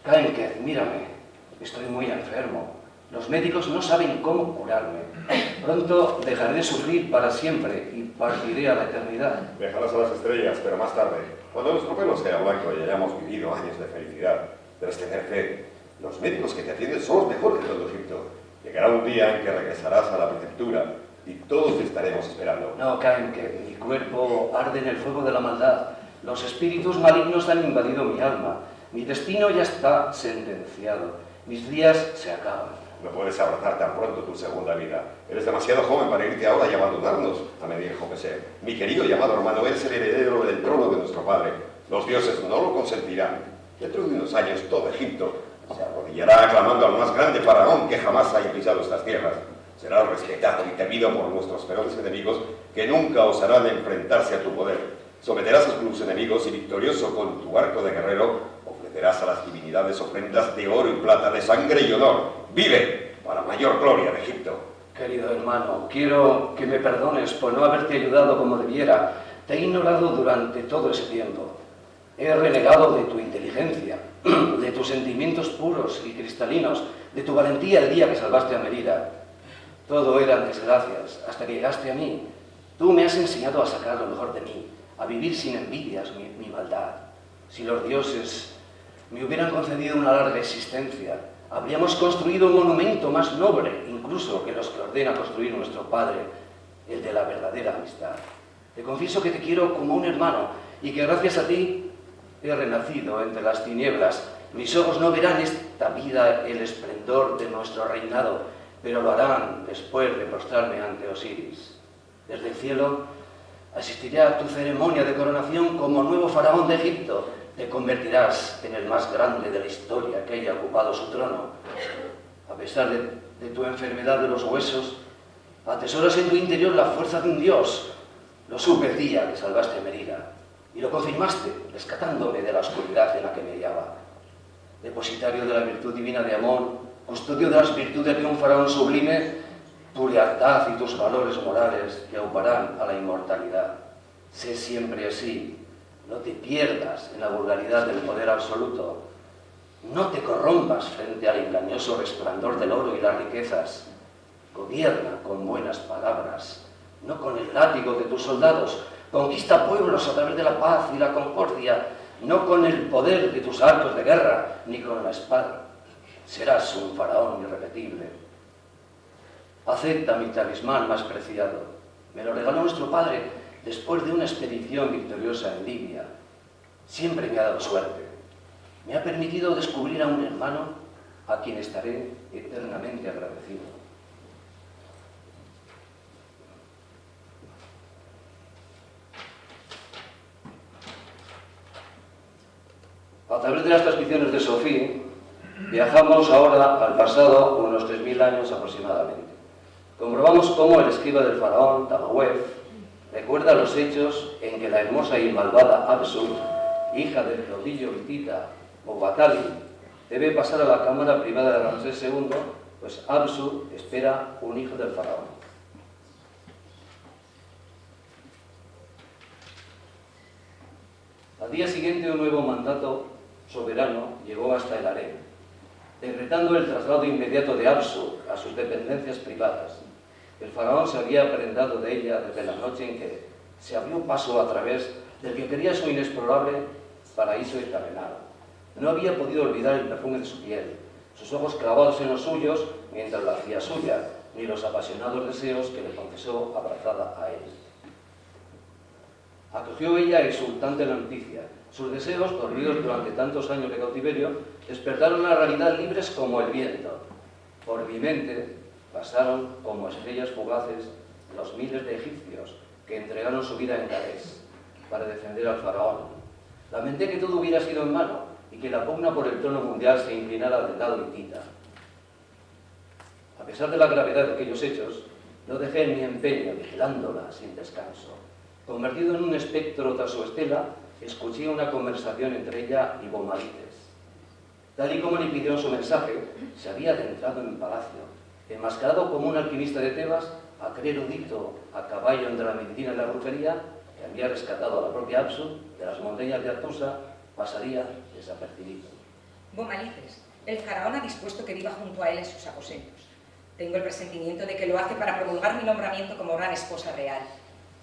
Caenque, mírame, estoy muy enfermo. Los médicos no saben cómo curarme. Pronto dejaré de sufrir para siempre y partiré a la eternidad. Dejarás a las estrellas, pero más tarde, cuando nuestro pelo sea blanco y hayamos vivido años de felicidad. Debes tener fe. Los médicos que te atienden son los mejores de todo Egipto. Llegará un día en que regresarás a la prefectura y todos te estaremos esperando. No, Caenque, mi cuerpo arde en el fuego de la maldad. Los espíritus malignos han invadido mi alma. Mi destino ya está sentenciado. Mis días se acaban. No puedes abrazar tan pronto tu segunda vida. Eres demasiado joven para irte ahora y abandonarnos, me dijo José. Mi querido y amado hermano, eres el heredero del trono de nuestro padre. Los dioses no lo consentirán. Dentro de unos años todo Egipto se arrodillará aclamando al más grande faraón que jamás haya pisado estas tierras. Será respetado y temido por nuestros feroces enemigos que nunca osarán enfrentarse a tu poder. Someterás a tus enemigos y victorioso con tu arco de guerrero ofrecerás a las divinidades ofrendas de oro y plata, de sangre y honor. ¡Vive para mayor gloria de Egipto! Querido hermano, quiero que me perdones por no haberte ayudado como debiera. Te he ignorado durante todo ese tiempo. He renegado de tu inteligencia, de tus sentimientos puros y cristalinos, de tu valentía el día que salvaste a Merida. Todo eran desgracias, hasta que llegaste a mí. Tú me has enseñado a sacar lo mejor de mí, a vivir sin envidias mi maldad. Si los dioses me hubieran concedido una larga existencia, habríamos construido un monumento más noble, incluso que los que ordena construir nuestro Padre, el de la verdadera amistad. Te confieso que te quiero como un hermano y que gracias a ti he renacido entre las tinieblas. Mis ojos no verán esta vida el esplendor de nuestro reinado, pero lo harán después de postrarme ante Osiris. Desde el cielo asistiré a tu ceremonia de coronación como nuevo faraón de Egipto. Te convertirás en el más grande de la historia que haya ocupado su trono. A pesar de tu enfermedad de los huesos, atesoras en tu interior la fuerza de un dios. Lo supe el día que salvaste Merida, y lo confirmaste rescatándome de la oscuridad en la que me hallaba. Depositario de la virtud divina de Amón, custodio de las virtudes de un faraón sublime, tu lealtad y tus valores morales te auparán a la inmortalidad. Sé siempre así, no te pierdas en la vulgaridad del poder absoluto, no te corrompas frente al engañoso resplandor del oro y las riquezas. Gobierna con buenas palabras, no con el látigo de tus soldados. Conquista pueblos a través de la paz y la concordia, no con el poder de tus arcos de guerra, ni con la espada. Serás un faraón irrepetible. Acepta mi talismán más preciado. Me lo regaló nuestro padre después de una expedición victoriosa en Libia. Siempre me ha dado suerte. Me ha permitido descubrir a un hermano a quien estaré eternamente agradecido. A través de las transmisiones de Sofía, viajamos ahora al pasado unos 3000 años aproximadamente. Comprobamos cómo el escriba del faraón, Tamauef, recuerda los hechos en que la hermosa y malvada Apsu, hija del caudillo hitita Boubacaly, debe pasar a la cámara privada de Ramsés II, pues Apsu espera un hijo del faraón. Al día siguiente, un nuevo mandato soberano llegó hasta el harén, decretando el traslado inmediato de Apsu a sus dependencias privadas. El faraón se había prendado de ella desde la noche en que se abrió paso a través del que quería su inexplorable paraíso terrenal. No había podido olvidar el perfume de su piel, sus ojos clavados en los suyos mientras la hacía suya, ni los apasionados deseos que le confesó abrazada a él. Acogió ella exultante la noticia. Sus deseos, dormidos durante tantos años de cautiverio, despertaron a la realidad libres como el viento. Por mi mente pasaron como estrellas fugaces los miles de egipcios que entregaron su vida en Cádiz para defender al faraón. Lamenté que todo hubiera sido en vano y que la pugna por el trono mundial se inclinara del lado hitita. A pesar de la gravedad de aquellos hechos, no dejé mi empeño vigilándola sin descanso. Convertido en un espectro tras su estela, escuché una conversación entre ella y Bomalites. Tal y como le pidió en su mensaje, se había adentrado en el palacio, enmascarado como un alquimista de Tebas, aquel erudito a caballo entre la medicina y la brujería, que había rescatado a la propia Apsu de las montañas de Artusa, pasaría desapercibido. Bomalices, el faraón ha dispuesto que viva junto a él en sus aposentos. Tengo el presentimiento de que lo hace para promulgar mi nombramiento como gran esposa real.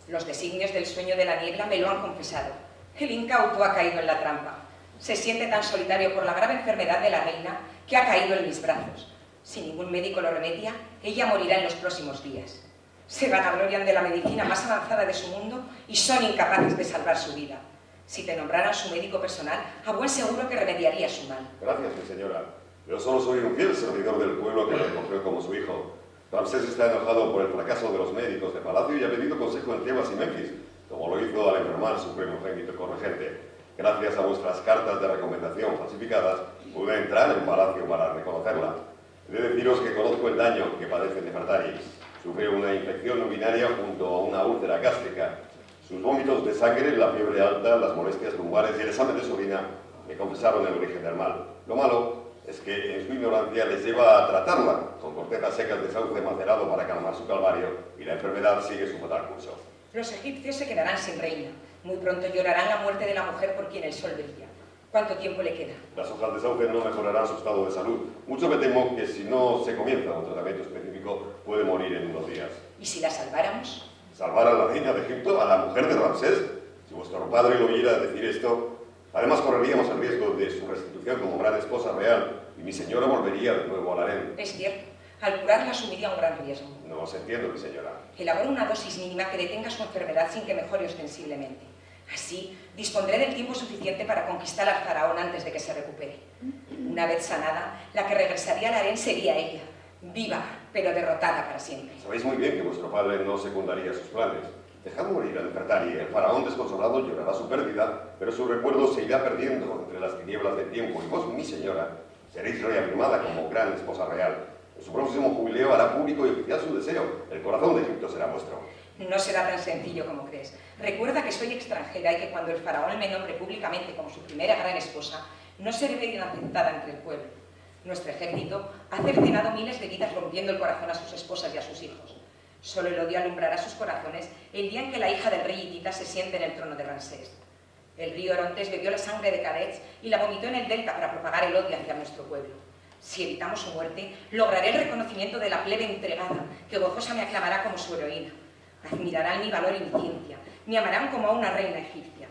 Los designios del sueño de la niebla me lo han confesado. El incauto ha caído en la trampa. Se siente tan solitario por la grave enfermedad de la reina que ha caído en mis brazos. Si ningún médico lo remedia, ella morirá en los próximos días. Se vanaglorian de la medicina más avanzada de su mundo y son incapaces de salvar su vida. Si te nombraran su médico personal, a buen seguro que remediaría su mal. Gracias, mi señora. Yo solo soy un fiel servidor del pueblo que lo acogió como su hijo. Ramsés está enojado por el fracaso de los médicos de palacio y ha pedido consejo en Tebas y Memphis, como lo hizo al enfermar su primogénito corregente. Gracias a vuestras cartas de recomendación falsificadas, pude entrar en palacio para reconocerla. He de deciros que conozco el daño que padece Nefertari. Sufre una infección urinaria junto a una úlcera gástrica. Sus vómitos de sangre, la fiebre alta, las molestias lumbares y el examen de su orina me confesaron el origen del mal. Lo malo es que en su ignorancia les lleva a tratarla con cortezas secas de sauce macerado para calmar su calvario y la enfermedad sigue su fatal curso. Los egipcios se quedarán sin reina. Muy pronto llorarán la muerte de la mujer por quien el sol brilla. ¿Cuánto tiempo le queda? Las hojas de sauce no mejorarán su estado de salud. Mucho me temo que si no se comienza un tratamiento específico puede morir en unos días. ¿Y si la salváramos? ¿Salvar a la reina de Egipto, a la mujer de Ramsés? Si vuestro padre lo oyera decir esto, además correríamos el riesgo de su restitución como gran esposa real y mi señora volvería de nuevo al harén. Es cierto. Al curarla asumiría un gran riesgo. No os entiendo, mi señora. Elaboro una dosis mínima que detenga su enfermedad sin que mejore ostensiblemente. Así, dispondré del tiempo suficiente para conquistar al faraón antes de que se recupere. Una vez sanada, la que regresaría al harén sería ella, viva, pero derrotada para siempre. Sabéis muy bien que vuestro padre no secundaría sus planes. Dejad morir a Nefertari. El faraón desconsolado llorará su pérdida, pero su recuerdo se irá perdiendo entre las tinieblas del tiempo. Y vos, mi señora, seréis reafirmada como gran esposa real. En su próximo jubileo hará público y oficial su deseo. El corazón de Egipto será vuestro. No será tan sencillo como crees. Recuerda que soy extranjera y que cuando el faraón me nombre públicamente como su primera gran esposa, no seré bien aceptada entre el pueblo. Nuestro ejército ha cercenado miles de vidas rompiendo el corazón a sus esposas y a sus hijos. Solo el odio alumbrará sus corazones el día en que la hija del rey hitita se siente en el trono de Ramsés. El río Orontes bebió la sangre de Kadesh y la vomitó en el delta para propagar el odio hacia nuestro pueblo. Si evitamos su muerte, lograré el reconocimiento de la plebe entregada, que gozosa me aclamará como su heroína. Admirarán mi valor y mi ciencia, me amarán como a una reina egipcia.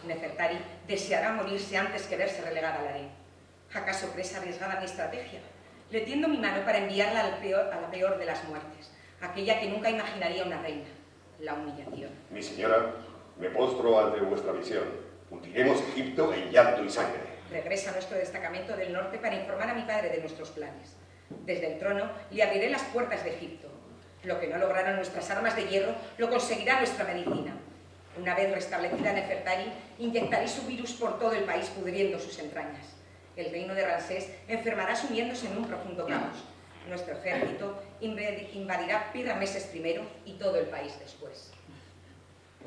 Nefertari deseará morirse antes que verse relegada al harén. ¿Acaso crees arriesgada mi estrategia? Le tiendo mi mano para enviarla a la peor de las muertes, aquella que nunca imaginaría una reina, la humillación. Mi señora, me postro ante vuestra visión. Hundiremos Egipto en llanto y sangre. Regresa a nuestro destacamento del norte para informar a mi padre de nuestros planes. Desde el trono le abriré las puertas de Egipto. Lo que no lograron nuestras armas de hierro, lo conseguirá nuestra medicina. Una vez restablecida Nefertari, inyectaré su virus por todo el país pudriendo sus entrañas. El reino de Ramsés enfermará sumiéndose en un profundo caos. Nuestro ejército invadirá Pi-Rameses I y todo el país después.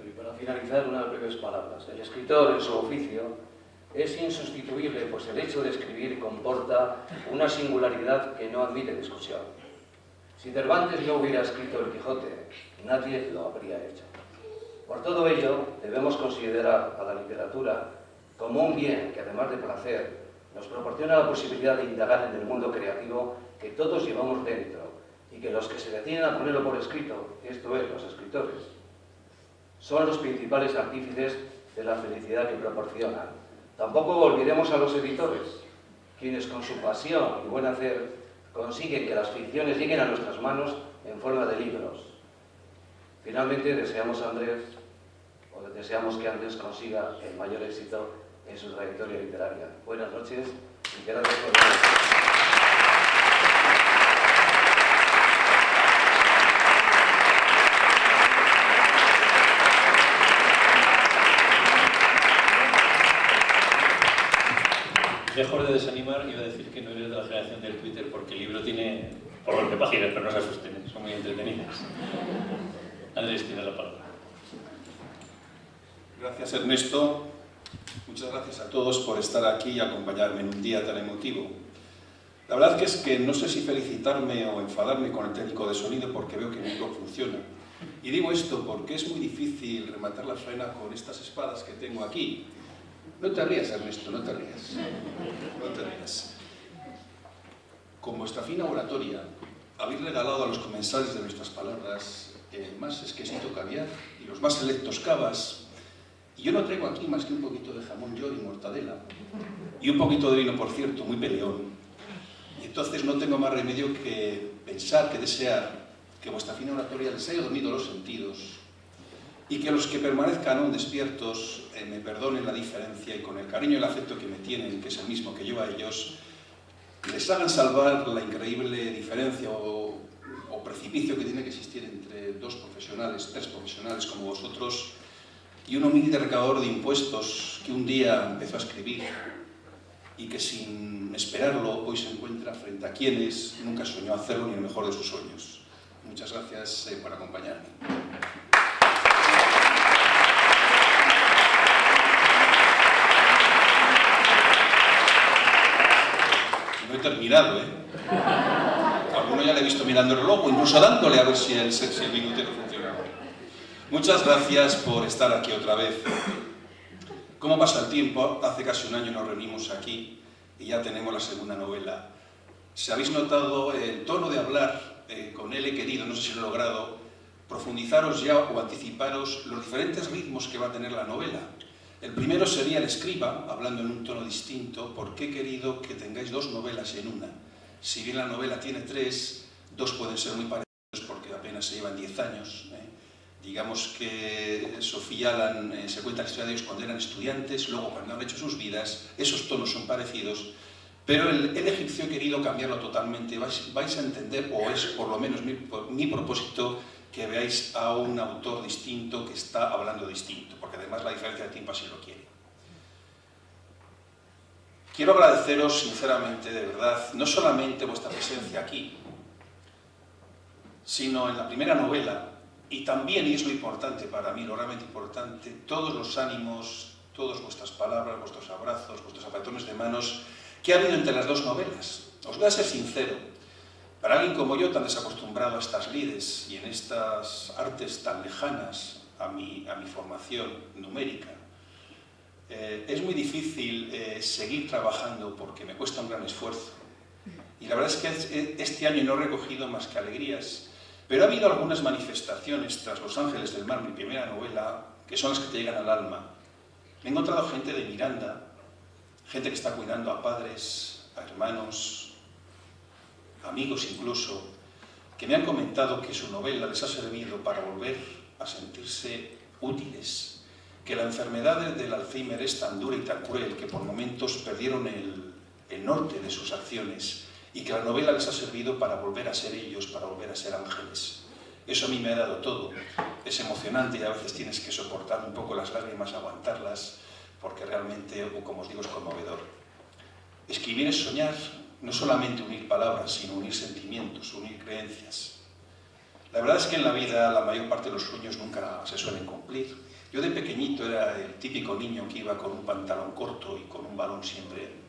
Y para finalizar, unas breves palabras. El escritor, en su oficio, es insustituible, pues el hecho de escribir comporta una singularidad que no admite discusión. Si Cervantes no hubiera escrito El Quijote, nadie lo habría hecho. Por todo ello, debemos considerar a la literatura como un bien que, además de placer, nos proporciona la posibilidad de indagar en el mundo creativo que todos llevamos dentro y que los que se deciden a ponerlo por escrito, esto es, los escritores, son los principales artífices de la felicidad que proporcionan. Tampoco olvidemos a los editores, quienes con su pasión y buen hacer consiguen que las ficciones lleguen a nuestras manos en forma de libros. Finalmente, deseamos que Andrés consiga el mayor éxito en su trayectoria literaria. Buenas noches y gracias por venir. Lejos de desanimar, iba a decir que no eres de la generación del Twitter porque el libro tiene por 20 páginas, pero no se asusten, son muy entretenidas. Andrés, tiene la palabra. Gracias, Ernesto. Muchas gracias a todos por estar aquí y acompañarme en un día tan emotivo. La verdad que es que no sé si felicitarme o enfadarme con el técnico de sonido porque veo que el micro funciona. Y digo esto porque es muy difícil rematar la faena con estas espadas que tengo aquí. No te rías, Ernesto, no te rías. No te rías. Con vuestra fina oratoria, habéis regalado a los comensales de nuestras palabras el más exquisito caviar y los más selectos cavas. Y yo no traigo aquí más que un poquito de jamón york y mortadela. Y un poquito de vino, por cierto, muy peleón. Y entonces no tengo más remedio que pensar, que desear que vuestra fina oratoria les haya dormido los sentidos y que los que permanezcan aún despiertos me perdonen la diferencia y con el cariño y el afecto que me tienen, que es el mismo que yo a ellos, les hagan salvar la increíble diferencia o precipicio que tiene que existir entre dos profesionales, tres profesionales como vosotros y un humilde recaudador de impuestos que un día empezó a escribir y que sin esperarlo hoy se encuentra frente a quienes nunca soñó hacerlo ni el mejor de sus sueños. Muchas gracias por acompañarme. No he terminado, ¿eh? Alguno ya le he visto mirando el reloj o incluso dándole a ver si el minutero funciona. Muchas gracias por estar aquí otra vez. ¿Cómo pasa el tiempo? Hace casi un año nos reunimos aquí y ya tenemos la segunda novela. Si habéis notado el tono de hablar, con él he querido, no sé si lo he logrado, profundizaros ya o anticiparos los diferentes ritmos que va a tener la novela. El primero sería el escriba, hablando en un tono distinto, porque he querido que tengáis dos novelas en una. Si bien la novela tiene tres, dos pueden ser muy parecidos porque apenas se llevan 10 años. Digamos que Sofía y Alan se cuenta la historia de ellos cuando eran estudiantes, luego cuando han hecho sus vidas, esos tonos son parecidos, pero el egipcio he querido cambiarlo totalmente. Vais a entender, o es por lo menos mi propósito, que veáis a un autor distinto que está hablando distinto, porque además la diferencia de tiempo así lo quiere. Quiero agradeceros sinceramente, de verdad, no solamente vuestra presencia aquí, sino en la primera novela, y también, y es lo importante para mí, lo realmente importante, todos los ánimos, todas vuestras palabras, vuestros abrazos, vuestros apretones de manos que ha habido entre las dos novelas. Os voy a ser sincero, para alguien como yo, tan desacostumbrado a estas lides y en estas artes tan lejanas a mi formación numérica, es muy difícil seguir trabajando porque me cuesta un gran esfuerzo. Y la verdad es que este año no he recogido más que alegrías, pero ha habido algunas manifestaciones tras Los Ángeles del Mar, mi primera novela, que son las que te llegan al alma. Me he encontrado gente de Miranda, gente que está cuidando a padres, a hermanos, amigos incluso, que me han comentado que su novela les ha servido para volver a sentirse útiles, que la enfermedad del Alzheimer es tan dura y tan cruel que por momentos perdieron el norte de sus acciones y que la novela les ha servido para volver a ser ellos, para volver a ser ángeles. Eso a mí me ha dado todo. Es emocionante y a veces tienes que soportar un poco las lágrimas, aguantarlas, porque realmente, como os digo, es conmovedor. Escribir es soñar, no solamente unir palabras, sino unir sentimientos, unir creencias. La verdad es que en la vida la mayor parte de los sueños nunca se suelen cumplir. Yo de pequeñito era el típico niño que iba con un pantalón corto y con un balón siempre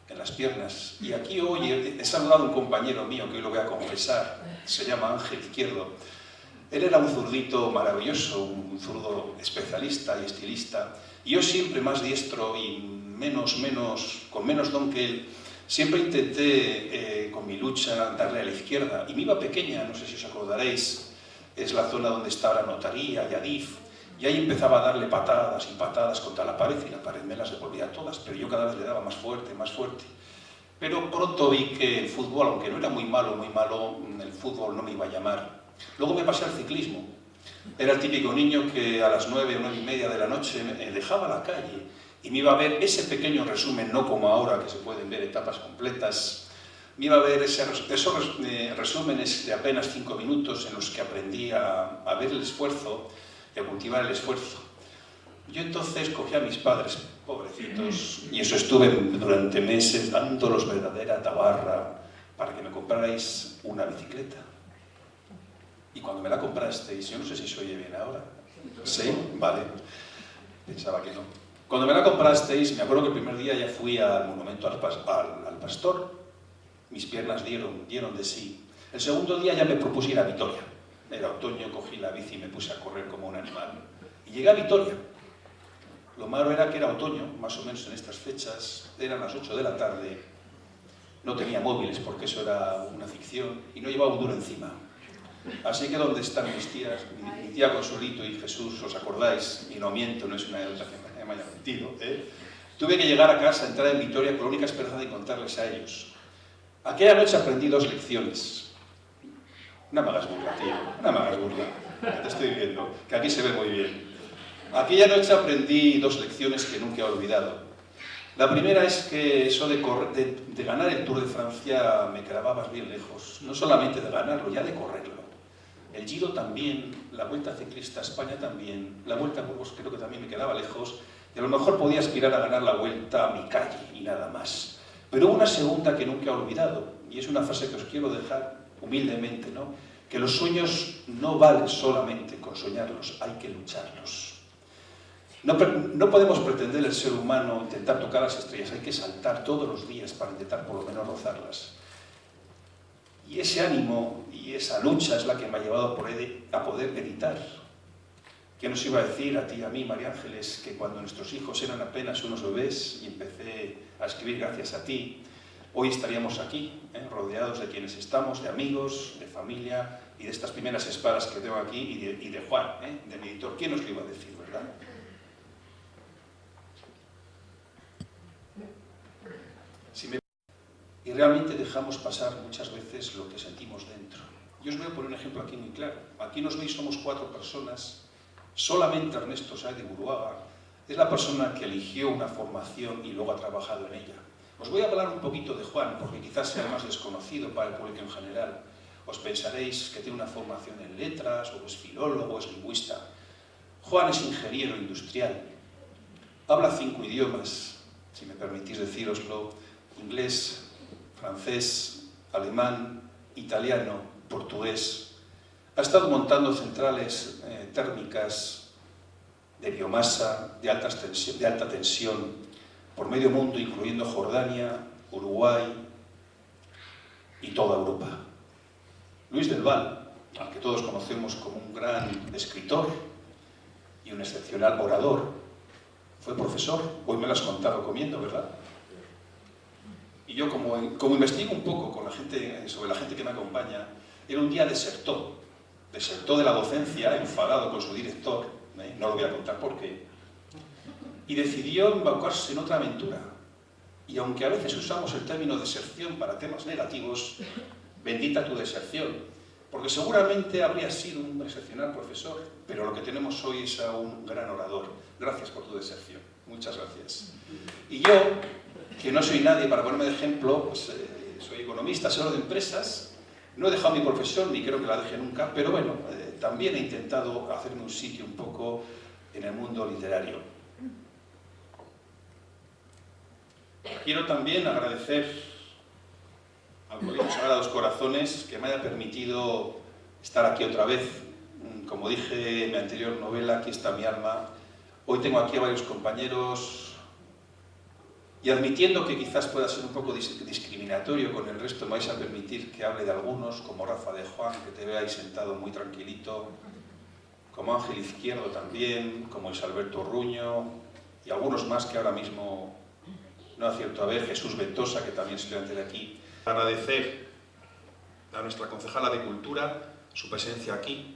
en las piernas. Y aquí hoy he saludado a un compañero mío, que hoy lo voy a confesar, se llama Ángel Izquierdo. Él era un zurdito maravilloso, un zurdo especialista y estilista, y yo siempre más diestro y con menos don que él, siempre intenté con mi lucha darle a la izquierda, y me iba pequeña, no sé si os acordaréis, es la zona donde está la notaría y Adif, y ahí empezaba a darle patadas y patadas contra la pared, y la pared me las devolvía todas, pero yo cada vez le daba más fuerte, más fuerte. Pero pronto vi que el fútbol, aunque no era muy malo, el fútbol no me iba a llamar. Luego me pasé al ciclismo. Era el típico niño que a las 9 o 9 y media de la noche dejaba la calle y me iba a ver ese pequeño resumen, no como ahora que se pueden ver etapas completas, me iba a ver esos resúmenes de apenas 5 minutos en los que aprendí a ver el esfuerzo y a cultivar el esfuerzo. Yo entonces cogí a mis padres, pobrecitos, y eso estuve durante meses dándolos verdadera tabarra para que me comprarais una bicicleta. Y cuando me la comprasteis, yo no sé si se oye bien ahora. ¿Sí? Vale. Pensaba que no. Cuando me la comprasteis, me acuerdo que el primer día ya fui al monumento al pastor. Mis piernas dieron de sí. El segundo día ya me propuse ir a Vitoria. Era otoño, cogí la bici y me puse a correr como un animal. Y llegué a Vitoria. Lo malo era que era otoño, más o menos en estas fechas, eran las 8 de la tarde, no tenía móviles porque eso era una ficción y no llevaba un duro encima. Así que donde están mis tías, mi tía Consuelito y Jesús, ¿os acordáis? Y no miento, no es una anécdota que me haya mentido, Tuve que llegar a casa, entrar en Vitoria con la única esperanza de contarles a ellos. Aquella noche aprendí 2 lecciones. No me hagas burla, tío, no me hagas burla, que te estoy viendo, que aquí se ve muy bien. Aquella noche aprendí 2 lecciones que nunca he olvidado. La primera es que eso de ganar el Tour de Francia me quedabas bien lejos. No solamente de ganarlo, ya de correrlo. El Giro también, la Vuelta Ciclista a España también, la Vuelta a Burgos creo que también me quedaba lejos. Y a lo mejor podía aspirar a ganar la Vuelta a mi calle y nada más. Pero hubo una segunda que nunca he olvidado, y es una frase que os quiero dejar humildemente, ¿no? Que los sueños no valen solamente con soñarlos, hay que lucharlos. No podemos pretender el ser humano intentar tocar las estrellas, hay que saltar todos los días para intentar por lo menos rozarlas. Y ese ánimo y esa lucha es la que me ha llevado a poder editar. ¿Quién nos iba a decir a ti y a mí, María Ángeles, que cuando nuestros hijos eran apenas unos bebés y empecé a escribir gracias a ti, hoy estaríamos aquí, rodeados de quienes estamos, de amigos, de familia y de estas primeras espadas que tengo aquí y de Juan, de mi editor? ¿Quién nos lo iba a decir, verdad? Y realmente dejamos pasar muchas veces lo que sentimos dentro. Yo os voy a poner un ejemplo aquí muy claro. Aquí nos veis, somos 4 personas. Solamente Ernesto Sáez de Buruaga es la persona que eligió una formación y luego ha trabajado en ella. Os voy a hablar un poquito de Juan, porque quizás sea más desconocido para el público en general. Os pensaréis que tiene una formación en letras, o es filólogo, o es lingüista. Juan es ingeniero industrial. Habla 5 idiomas, si me permitís decíroslo: inglés, francés, alemán, italiano, portugués. ha estado montando centrales térmicas de biomasa, de alta tensión, por medio mundo, incluyendo Jordania, Uruguay y toda Europa. Luis del Val, al que todos conocemos como un gran escritor y un excepcional orador, fue profesor. Hoy me lo has contado comiendo, ¿verdad? Y yo, como investigo un poco con la gente, sobre la gente que me acompaña, él un día desertó de la docencia, enfadado con su director, no lo voy a contar por qué, y decidió embaucarse en otra aventura. Y aunque a veces usamos el término deserción para temas negativos, bendita tu deserción, porque seguramente habría sido un excepcional profesor, pero lo que tenemos hoy es a un gran orador. Gracias por tu deserción. Muchas gracias. Y yo, que no soy nadie para ponerme de ejemplo, pues, soy economista, asesor de empresas, no he dejado mi profesión, ni creo que la deje nunca, pero bueno, también he intentado hacerme un sitio un poco en el mundo literario. Quiero también agradecer al Colegio Sagrados Corazones que me haya permitido estar aquí otra vez. Como dije en mi anterior novela, Aquí está mi alma. Hoy tengo aquí a varios compañeros y admitiendo que quizás pueda ser un poco discriminatorio con el resto, me vais a permitir que hable de algunos, como Rafa de Juan, que te ve ahí sentado muy tranquilito, como Ángel Izquierdo también, como Luis Alberto Ruño y algunos más que ahora mismo no acierto a ver, Jesús Ventosa, que también es estudiante de aquí. Agradecer a nuestra concejala de Cultura su presencia aquí.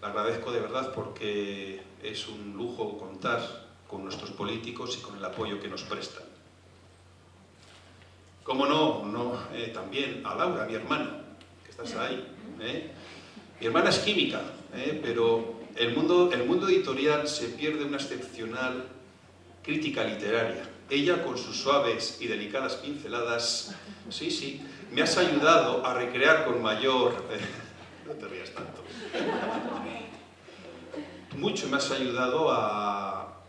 La agradezco de verdad porque es un lujo contar con nuestros políticos y con el apoyo que nos prestan. Como no, también a Laura, mi hermana, que estás ahí. Mi hermana es química, pero el mundo editorial se pierde una excepcional crítica literaria. Ella, con sus suaves y delicadas pinceladas, sí, me has ayudado a recrear con mayor... no te rías tanto. Mucho me has ayudado a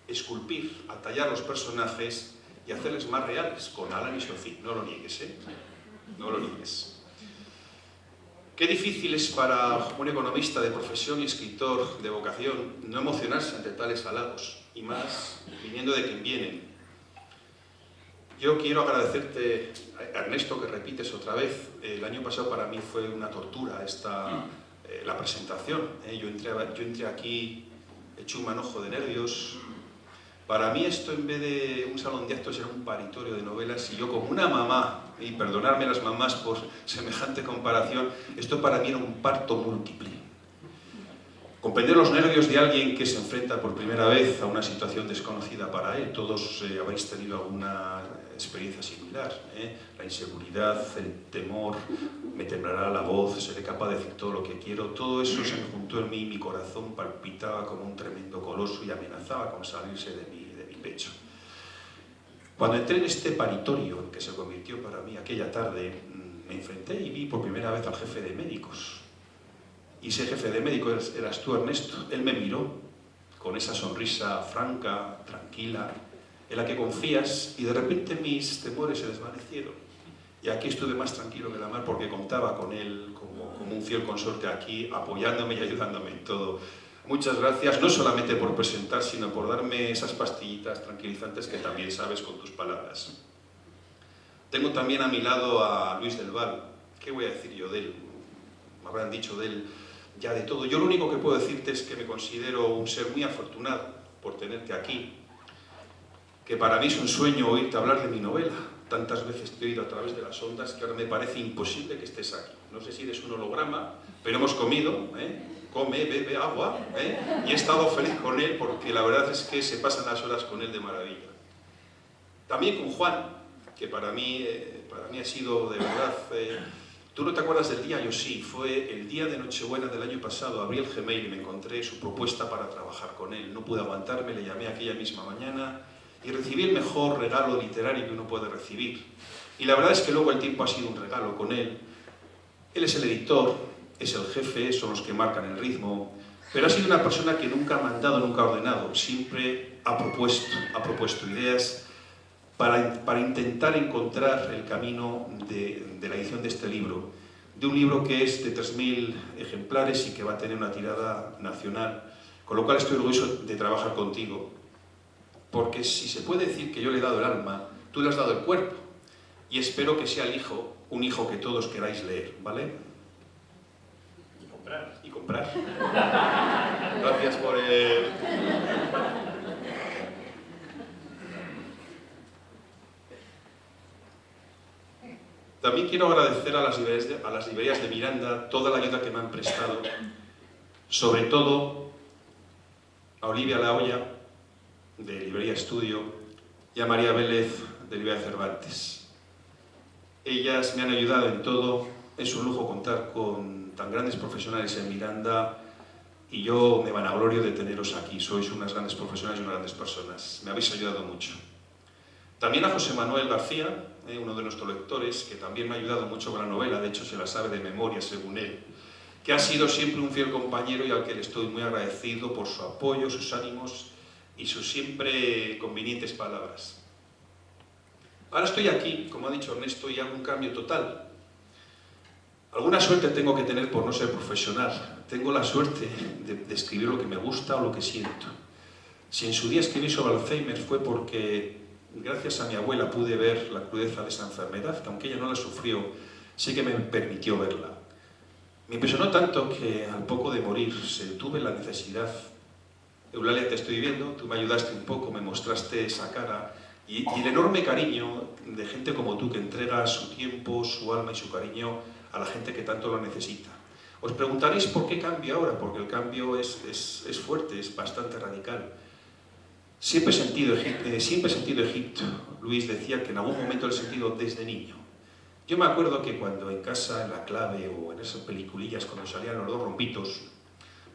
esculpir, a tallar los personajes y hacerles más reales, con Alan y Sophie. No lo niegues, No lo niegues. Qué difícil es para un economista de profesión y escritor de vocación no emocionarse ante tales halagos, y más viniendo de quien vienen. Yo quiero agradecerte, Ernesto, que repites otra vez. El año pasado para mí fue una tortura la presentación. Yo entré aquí hecho un manojo de nervios. Para mí esto, en vez de un salón de actos, era un paritorio de novelas, y yo, como una mamá, y perdonadme las mamás por semejante comparación, esto para mí era un parto múltiple. Comprender los nervios de alguien que se enfrenta por primera vez a una situación desconocida para él. Todos habéis tenido alguna experiencia similar, La inseguridad, el temor, me temblará la voz, seré capaz de decir todo lo que quiero. Todo eso se me juntó en mí, mi corazón palpitaba como un tremendo coloso y amenazaba con salirse de mi pecho. Cuando entré en este paritorio, que se convirtió para mí aquella tarde, me enfrenté y vi por primera vez al jefe de médicos. Y ese jefe de médicos eras tú, Ernesto. Él me miró con esa sonrisa franca, tranquila, en la que confías, y de repente mis temores se desvanecieron. Y aquí estuve más tranquilo que la mar porque contaba con él como un fiel consorte aquí, apoyándome y ayudándome en todo. Muchas gracias, no solamente por presentar, sino por darme esas pastillitas tranquilizantes que también sabes con tus palabras. Tengo también a mi lado a Luis del Val. ¿Qué voy a decir yo de él? Me habrán dicho de él ya de todo. Yo lo único que puedo decirte es que me considero un ser muy afortunado por tenerte aquí, que para mí es un sueño oírte hablar de mi novela. Tantas veces te he oído a través de las ondas que ahora me parece imposible que estés aquí. No sé si eres un holograma, pero hemos comido, come, bebe agua, y he estado feliz con él porque la verdad es que se pasan las horas con él de maravilla. También con Juan, que para mí ha sido de verdad... ¿Tú no te acuerdas del día? Yo sí, fue el día de Nochebuena del año pasado. Abrí el Gmail y me encontré su propuesta para trabajar con él. No pude aguantarme, le llamé aquella misma mañana y recibí el mejor regalo literario que uno puede recibir. Y la verdad es que luego el tiempo ha sido un regalo con él. Él es el editor, es el jefe, son los que marcan el ritmo, pero ha sido una persona que nunca ha mandado, nunca ha ordenado, siempre ha propuesto ideas para intentar encontrar el camino de la edición de este libro, de un libro que es de 3.000 ejemplares y que va a tener una tirada nacional, con lo cual estoy orgulloso de trabajar contigo, porque si se puede decir que yo le he dado el alma, tú le has dado el cuerpo, y espero que sea un hijo que todos queráis leer, ¿vale? Y comprar. Gracias por el... También quiero agradecer a las librerías de Miranda toda la ayuda que me han prestado, sobre todo a Olivia La Hoya, de Librería Estudio, y a María Vélez, de Librería Cervantes. Ellas me han ayudado en todo, es un lujo contar con tan grandes profesionales en Miranda y yo me vanaglorio de teneros aquí, sois unas grandes profesionales y unas grandes personas, me habéis ayudado mucho. También a José Manuel García, uno de nuestros lectores, que también me ha ayudado mucho con la novela, de hecho se la sabe de memoria según él, que ha sido siempre un fiel compañero y al que le estoy muy agradecido por su apoyo, sus ánimos y sus siempre convenientes palabras. Ahora estoy aquí, como ha dicho Ernesto, y hago un cambio total. Alguna suerte tengo que tener por no ser profesional. Tengo la suerte de escribir lo que me gusta o lo que siento. Si en su día escribí sobre Alzheimer fue porque gracias a mi abuela pude ver la crudeza de esa enfermedad, que aunque ella no la sufrió, sí que me permitió verla. Me impresionó tanto que al poco de morir tuve la necesidad. Eulalia, te estoy viendo, tú me ayudaste un poco, me mostraste esa cara y el enorme cariño de gente como tú que entrega su tiempo, su alma y su cariño a la gente que tanto lo necesita. Os preguntaréis por qué cambio ahora, porque el cambio es fuerte, es bastante radical. Siempre he sentido Egipto. Luis decía que en algún momento lo he sentido desde niño. Yo me acuerdo que cuando en casa, en La Clave o en esas peliculillas, cuando salían los dos rompitos,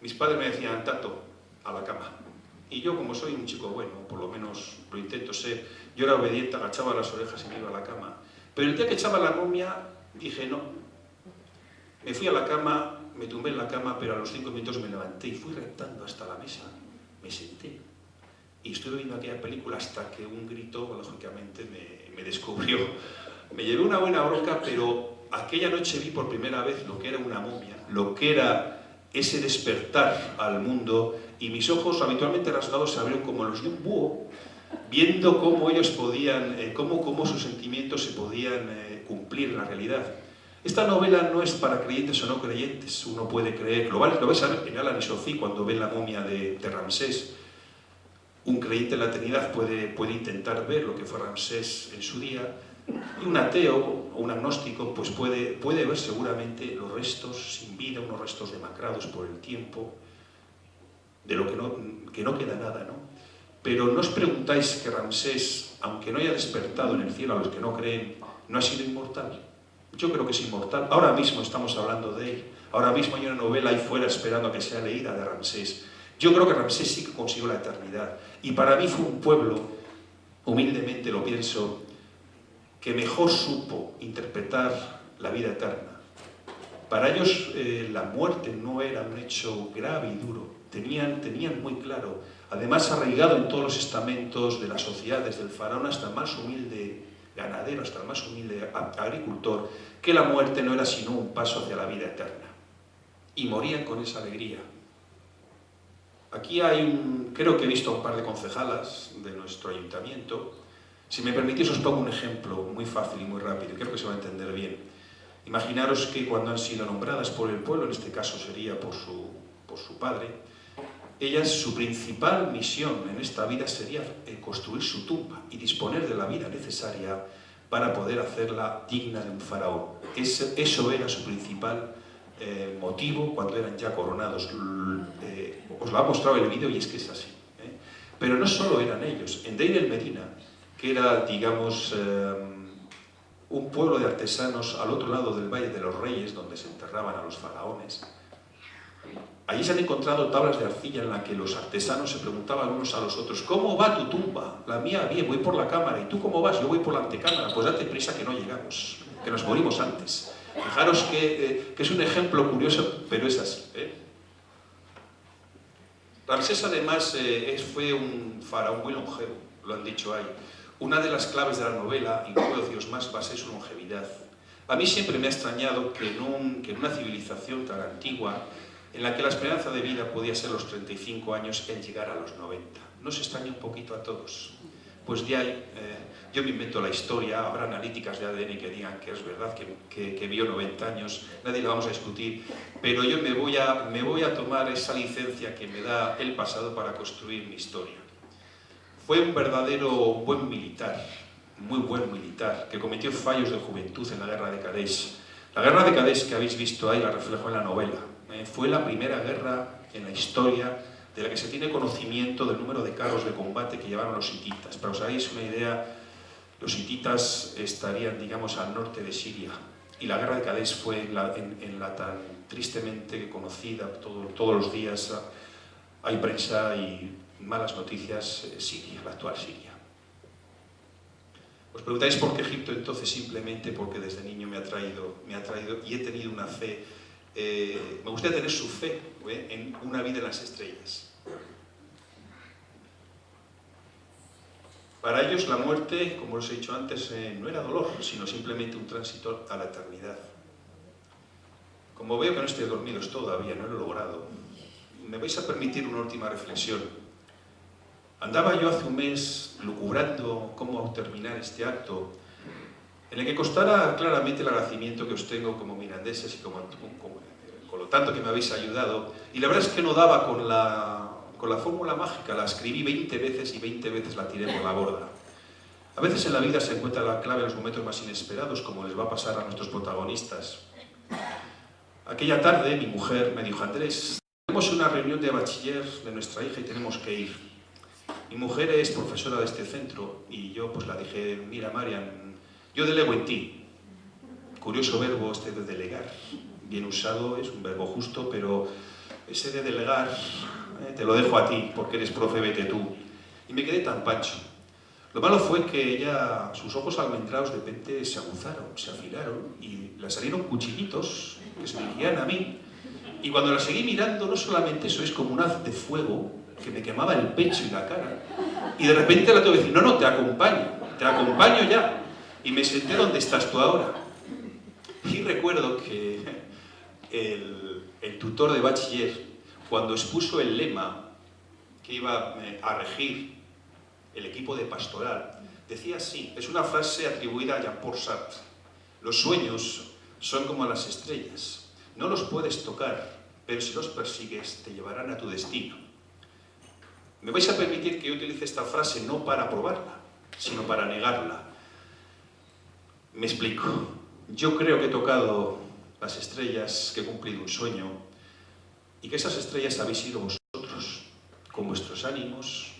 mis padres me decían, Tato, a la cama. Y yo, como soy un chico bueno, por lo menos lo intento ser, yo era obediente, agachaba las orejas y me iba a la cama. Pero el día que echaba la momia, dije no. Me fui a la cama, me tumbé en la cama, pero a los 5 minutos me levanté y fui reptando hasta la mesa. Me senté. Y estuve viendo aquella película hasta que un grito, lógicamente, me descubrió. Me llevé una buena bronca, pero aquella noche vi por primera vez lo que era una momia, lo que era ese despertar al mundo, y mis ojos habitualmente rasgados se abrieron como los de un búho, viendo cómo ellos podían, cómo sus sentimientos se podían cumplir en la realidad. Esta novela no es para creyentes o no creyentes, uno puede creer, lo vais a ver en Alan y Sophie cuando ven la momia de Ramsés. Un creyente en la Trinidad puede intentar ver lo que fue Ramsés en su día, y un ateo o un agnóstico pues puede ver seguramente los restos sin vida, unos restos demacrados por el tiempo, de lo que no queda nada, ¿no? Pero no os preguntáis que Ramsés, aunque no haya despertado en el cielo a los que no creen, no ha sido inmortal. Yo creo que es inmortal. Ahora mismo estamos hablando de él. Ahora mismo hay una novela ahí fuera esperando a que sea leída de Ramsés. Yo creo que Ramsés sí que consiguió la eternidad. Y para mí fue un pueblo, humildemente lo pienso, que mejor supo interpretar la vida eterna. Para ellos la muerte no era un hecho grave y duro. Tenían muy claro, además arraigado en todos los estamentos de la sociedad, desde el faraón hasta el más humilde ganadero, hasta el más humilde agricultor, que la muerte no era sino un paso hacia la vida eterna. Y morían con esa alegría. Aquí creo que he visto a un par de concejalas de nuestro ayuntamiento. Si me permitís os pongo un ejemplo muy fácil y muy rápido, creo que se va a entender bien. Imaginaros que cuando han sido nombradas por el pueblo, en este caso sería por su padre, ellas, su principal misión en esta vida sería construir su tumba y disponer de la vida necesaria para poder hacerla digna de un faraón. Eso era su principal motivo cuando eran ya coronados. Os lo ha mostrado el vídeo y es que es así. Pero no solo eran ellos. En Deir el Medina, que era, digamos, un pueblo de artesanos al otro lado del Valle de los Reyes, donde se enterraban a los faraones, allí se han encontrado tablas de arcilla en las que los artesanos se preguntaban unos a los otros: ¿cómo va tu tumba? La mía bien, voy por la cámara. ¿Y tú cómo vas? Yo voy por la antecámara. Pues date prisa que no llegamos, que nos morimos antes. Fijaros que es un ejemplo curioso, pero es así. Ramsés además fue un faraón muy longevo, lo han dicho ahí. Una de las claves de la novela, y no puedo deciros más, va a ser su longevidad. A mí siempre me ha extrañado que en una civilización tan antigua, en la que la esperanza de vida podía ser los 35 años, el llegar a los 90. ¿Nos extraña un poquito a todos? Pues de ahí, yo me invento la historia, habrá analíticas de ADN que digan que es verdad, que vio 90 años, nadie la vamos a discutir, pero yo me voy a tomar esa licencia que me da el pasado para construir mi historia. Fue un verdadero buen militar, muy buen militar, que cometió fallos de juventud en la guerra de Kadesh. La guerra de Kadesh que habéis visto ahí la reflejo en la novela. Fue la primera guerra en la historia de la que se tiene conocimiento del número de carros de combate que llevaron los hititas. Para que os hagáis una idea, los hititas estarían, digamos, al norte de Siria. Y la guerra de Kadesh fue en la tan tristemente conocida, todos los días hay prensa y malas noticias, Siria, la actual Siria. Os preguntáis por qué Egipto, entonces simplemente porque desde niño me ha traído y he tenido una fe. Me gustaría tener su fe en una vida en las estrellas. Para ellos la muerte, como os he dicho antes, no era dolor, sino simplemente un tránsito a la eternidad. Como veo que no estoy dormidos todavía, no lo he logrado, me vais a permitir una última reflexión. Andaba yo hace un mes lucubrando cómo terminar este acto, en el que costara claramente el agradecimiento que os tengo como mirandeses y con lo tanto que me habéis ayudado, y la verdad es que no daba con la fórmula mágica, la escribí 20 veces y 20 veces la tiré por la borda. A veces en la vida se encuentra la clave en los momentos más inesperados, como les va a pasar a nuestros protagonistas. Aquella tarde mi mujer me dijo: Andrés, tenemos una reunión de bachiller de nuestra hija y tenemos que ir. Mi mujer es profesora de este centro y yo pues la dije: mira, Marian, yo delego en ti. Curioso verbo este de delegar. Bien usado, es un verbo justo, pero ese de delegar te lo dejo a ti, porque eres profe, vete tú. Y me quedé tan pancho. Lo malo fue que ella, sus ojos almendrados de repente se aguzaron, se afilaron y le salieron cuchillitos que se dirigían a mí. Y cuando la seguí mirando, no solamente eso, es como un haz de fuego que me quemaba el pecho y la cara. Y de repente la tengo que decir: no, te acompaño ya. Y me senté donde estás tú ahora. Y recuerdo que el tutor de bachiller, cuando expuso el lema que iba a regir el equipo de pastoral, decía así, es una frase atribuida a Jean-Paul Sartre: los sueños son como las estrellas, no los puedes tocar, pero si los persigues te llevarán a tu destino. Me vais a permitir que yo utilice esta frase no para aprobarla, sino para negarla. Me explico. Yo creo que he tocado las estrellas, que he cumplido un sueño, y que esas estrellas habéis sido vosotros, con vuestros ánimos,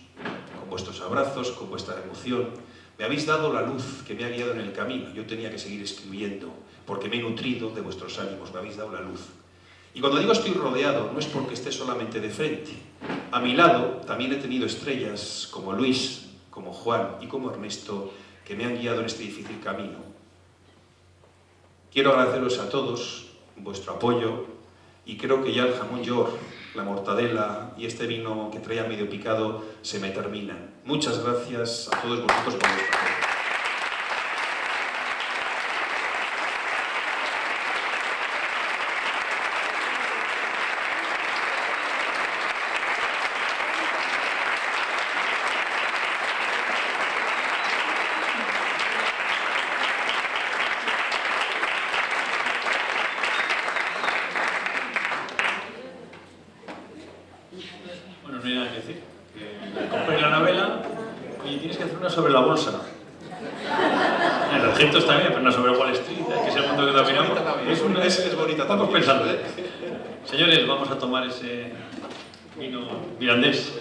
con vuestros abrazos, con vuestra emoción. Me habéis dado la luz que me ha guiado en el camino. Yo tenía que seguir escribiendo, porque me he nutrido de vuestros ánimos, me habéis dado la luz. Y cuando digo estoy rodeado, no es porque esté solamente de frente. A mi lado también he tenido estrellas como Luis, como Juan y como Ernesto, que me han guiado en este difícil camino. Quiero agradeceros a todos vuestro apoyo y creo que ya el jamón york, la mortadela y este vino que traía medio picado se me terminan. Muchas gracias a todos vosotros por vuestro apoyo. Bueno, no hay nada que decir. Compré la novela y tienes que hacer una sobre la bolsa. En el Egipto está bien, pero una sobre Wall Street, que es el mundo que dominamos. Es bonita. Estamos pensando. Señores, vamos a tomar ese vino mirandés.